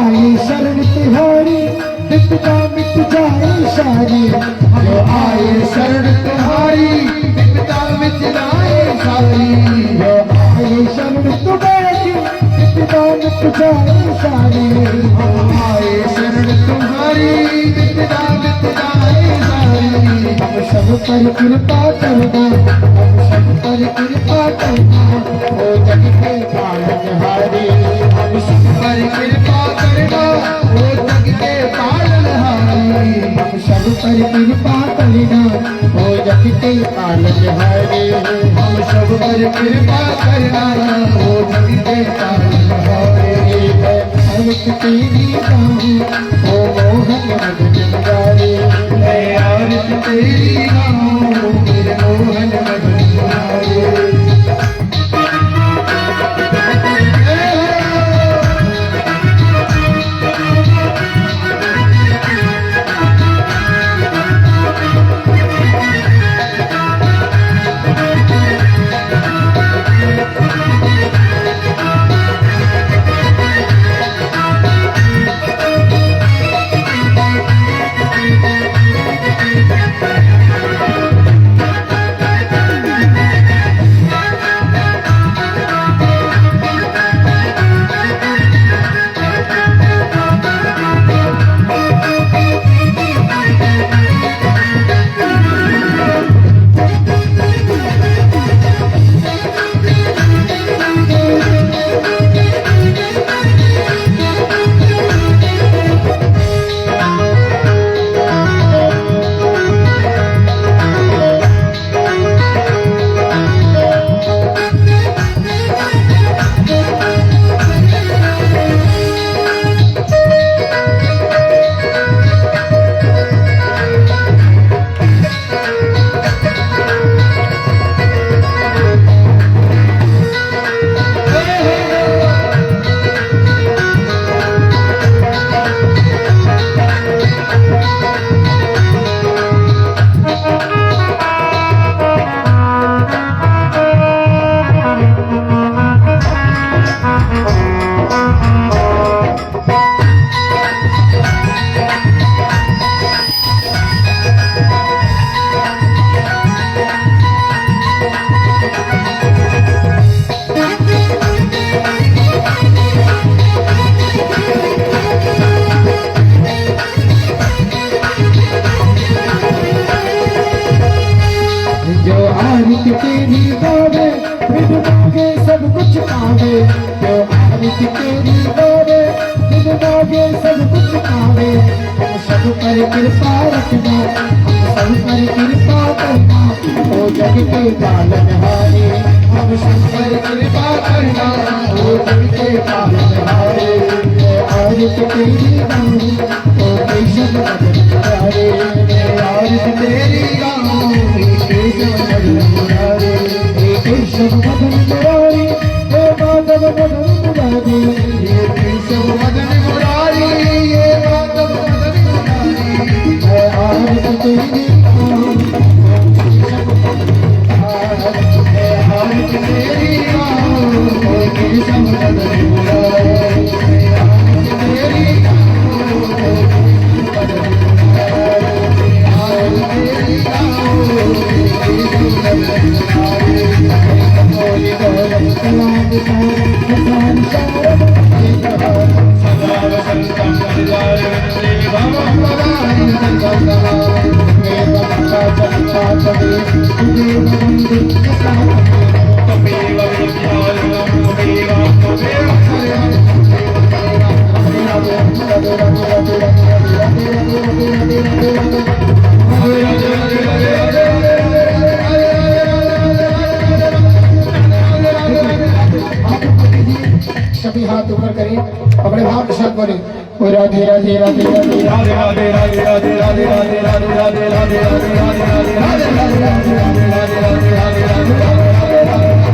आए शरण तुम्हारी विपदा मिट जाए सारी जो आए शरण तुम्हारी विपदा मिट जाए सारी जो आए शरण तुम्हारी विपदा मिट जाए सारी हम आए शरण तुम्हारी विपदा मिट जाए सारी हम सब पर कृपा करना हम सब पर कृपा करना ओ जग के पालनहारी हम सब पर कृपा करना ओ जग के पालनहारी हम सब पर कृपा करना ओ जग के पालनहारी हम सब पर कृपा करना ओ जग के पालनहारी है अर्थ तेरी बाहों ओ मोहन मदन मुरारी है अर्थ तेरी बाहों मेरे मोहन मदन मुरारी तेरी बाबे फिर मांगे सब कुछ पावे जो आरित तेरी बाबे फिर मांगे सब कुछ पावे हम सब पर कृपा रखना हम सब पर कृपा करना ओ जग के पालनहारी हम सब पर कृपा करना ओ जग के पालनहारी आरित तेरी बाबे ओ केशव मदन मुरारी आरित तेरी बाबे केशव मदन मुरारी केशव मदन मुरारी हे माधव मदन मुरारी ये केशव मदन मुरारी ये माधव मदन मुरारी है आरत तेरी है आरत तेरी केशव मदन मुरारी है आरत तेरी सभी हाथ ऊपर करें अपने भाव के साथ बोले ओ राधे राधे राधे राधे राधे राधे राधे राधे राधे राधे राधे राधे राधे राधे राधे राधे राधे राधे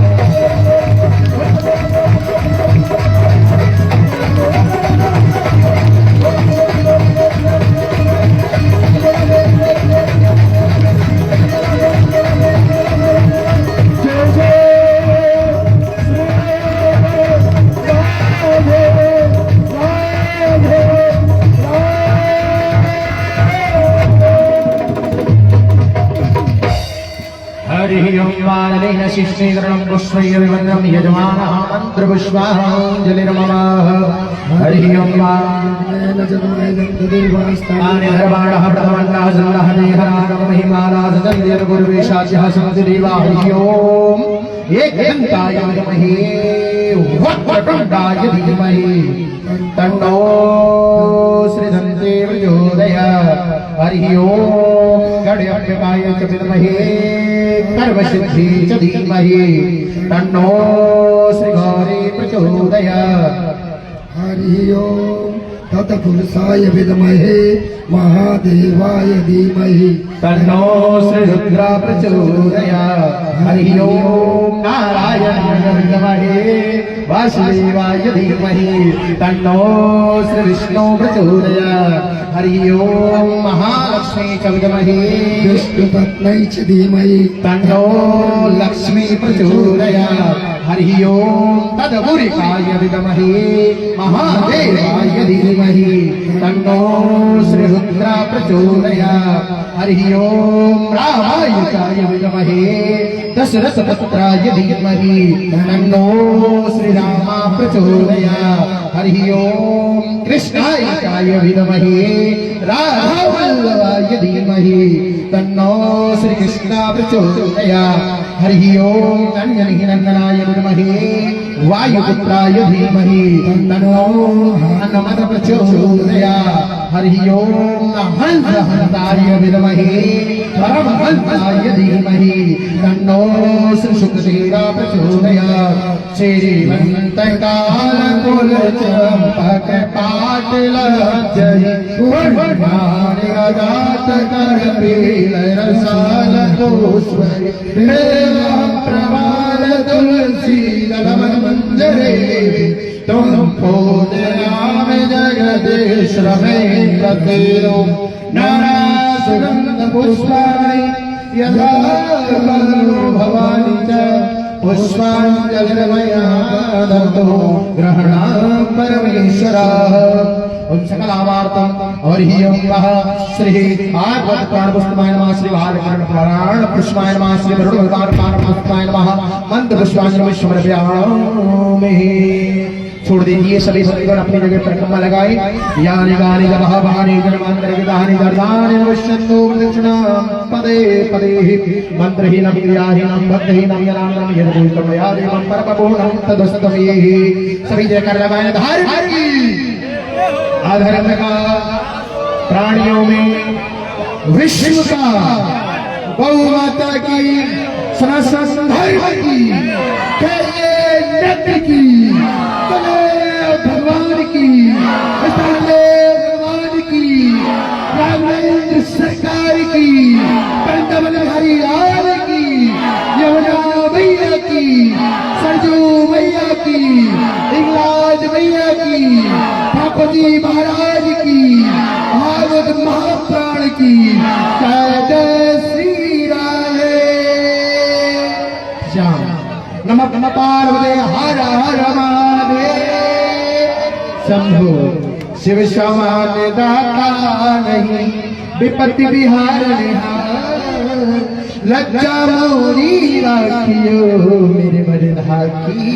कालेन शिष्टीकरणं पुष्पैर्वन्द्रं यजमानः मन्त्रपुष्पाञ्जलिर्मम हरिः ओम् तानि धर्माणः प्रथमन्नः सन्दः देहरागमहिमानाथचन्द्रगुरुवेशाच्यः सन्तिदेवा हरिः ओम् एकदन्ताय विद्महे वक्रतुण्डाय धीमहि तन्नो श्रीधन्ते प्रचोदयात् हरिः ओम् गणेभ्यकाय च विद्महे कर्मसिद्धि च धीमहि तन्नो श्रीगौरी प्रचोदयात् हरि ओम तत्पुरुषाय विद्महे महादेवाय धीमहि तन्नो श्रीरुद्र प्रचोदयात् हरिः ओम् नारायणाय विद्महे वासुदेवाय धीमहि तन्नो श्रीविष्णु प्रचोदयात् हरिः ओम् महालक्ष्मी च विद्महे विष्णुपत्न्यै च धीमहि तन्नो लक्ष्मी प्रचोदयात् हरिः ओम् तदपुरिकाय विद्महे महादेवाय धीमहि तन्नो श्रीरुद्र प्रचोदयात् हरिः ओम् रामायुजाय विद्महे दशरथपुत्राय धीमहि तन्नो श्रीराम प्रचोदयात् हरिः ओम् कृष्णाय विद्महे राधावल्लभाय धीमहि तन्नो श्रीकृष्ण प्रचोदयात् हरिः ओम् नन्दनाय विद्महे वायुपुत्राय धीमहि तन्नो हनुमत प्रचोदयात् हरिः ओम् हंसहंसाय विद्महे परमहंसाय धीमहि तन्नो श्रीशुकदेव प्रचोदयात् श्रीमन्तकालकुलचम्पक पाटलजयि गुणगानगात करपीलरसाल दोष्वरि प्रवाल तुलसी दलमंजरे तुम पूजयाम जगदीश रमेन्द्र तेरो नाना सुगंध पुष्पाणि यथा भवानी च पुष्पाञ्जलिर्मया दत्तो ग्रहणां परमेश्वरः ओम सकलावार्तम् हरिः ओम् श्री भागवत पुराण पुष्पाय नमः श्री भागवत पुराण पुष्पाय नमः श्री वरुण भगवान पुराण पुष्पाय नमः मंत्र पुष्पांजलि समर्पयामि। छोड़ दीजिए सभी भक्तगण अपनी जगह परिक्रमा लगाए यानि गानि जपः भानि जन्मान्तरविदानि दर्दानि नमस्यन्तु प्रदक्षिणां पदे पदे मन्त्रहीनं क्रियाहीनं भक्तहीनं यनानं यदुष्टमया देवं परमपूर्णं तदस्तमेहि सभी जयकार लगाए धार्मिक अधर्म का प्राणियों में विश्व का गौ माता की सनातन धर्म की नृत्य की भगवान की भगवान की राघवेंद्र सरकार की पंडवल हरियाल की यमुना मैया की सरजू मैया की इंग्लाज मैया की ठाकुरजी महाराज की भागवत महाप्राण की जय श्री राधे श्याम नमः नमः पार्वती हर हर महादेव शंभो शिव समान दाता नहीं विपत्ति बिहार लज्जा मोरी राखियो मेरे मरधा की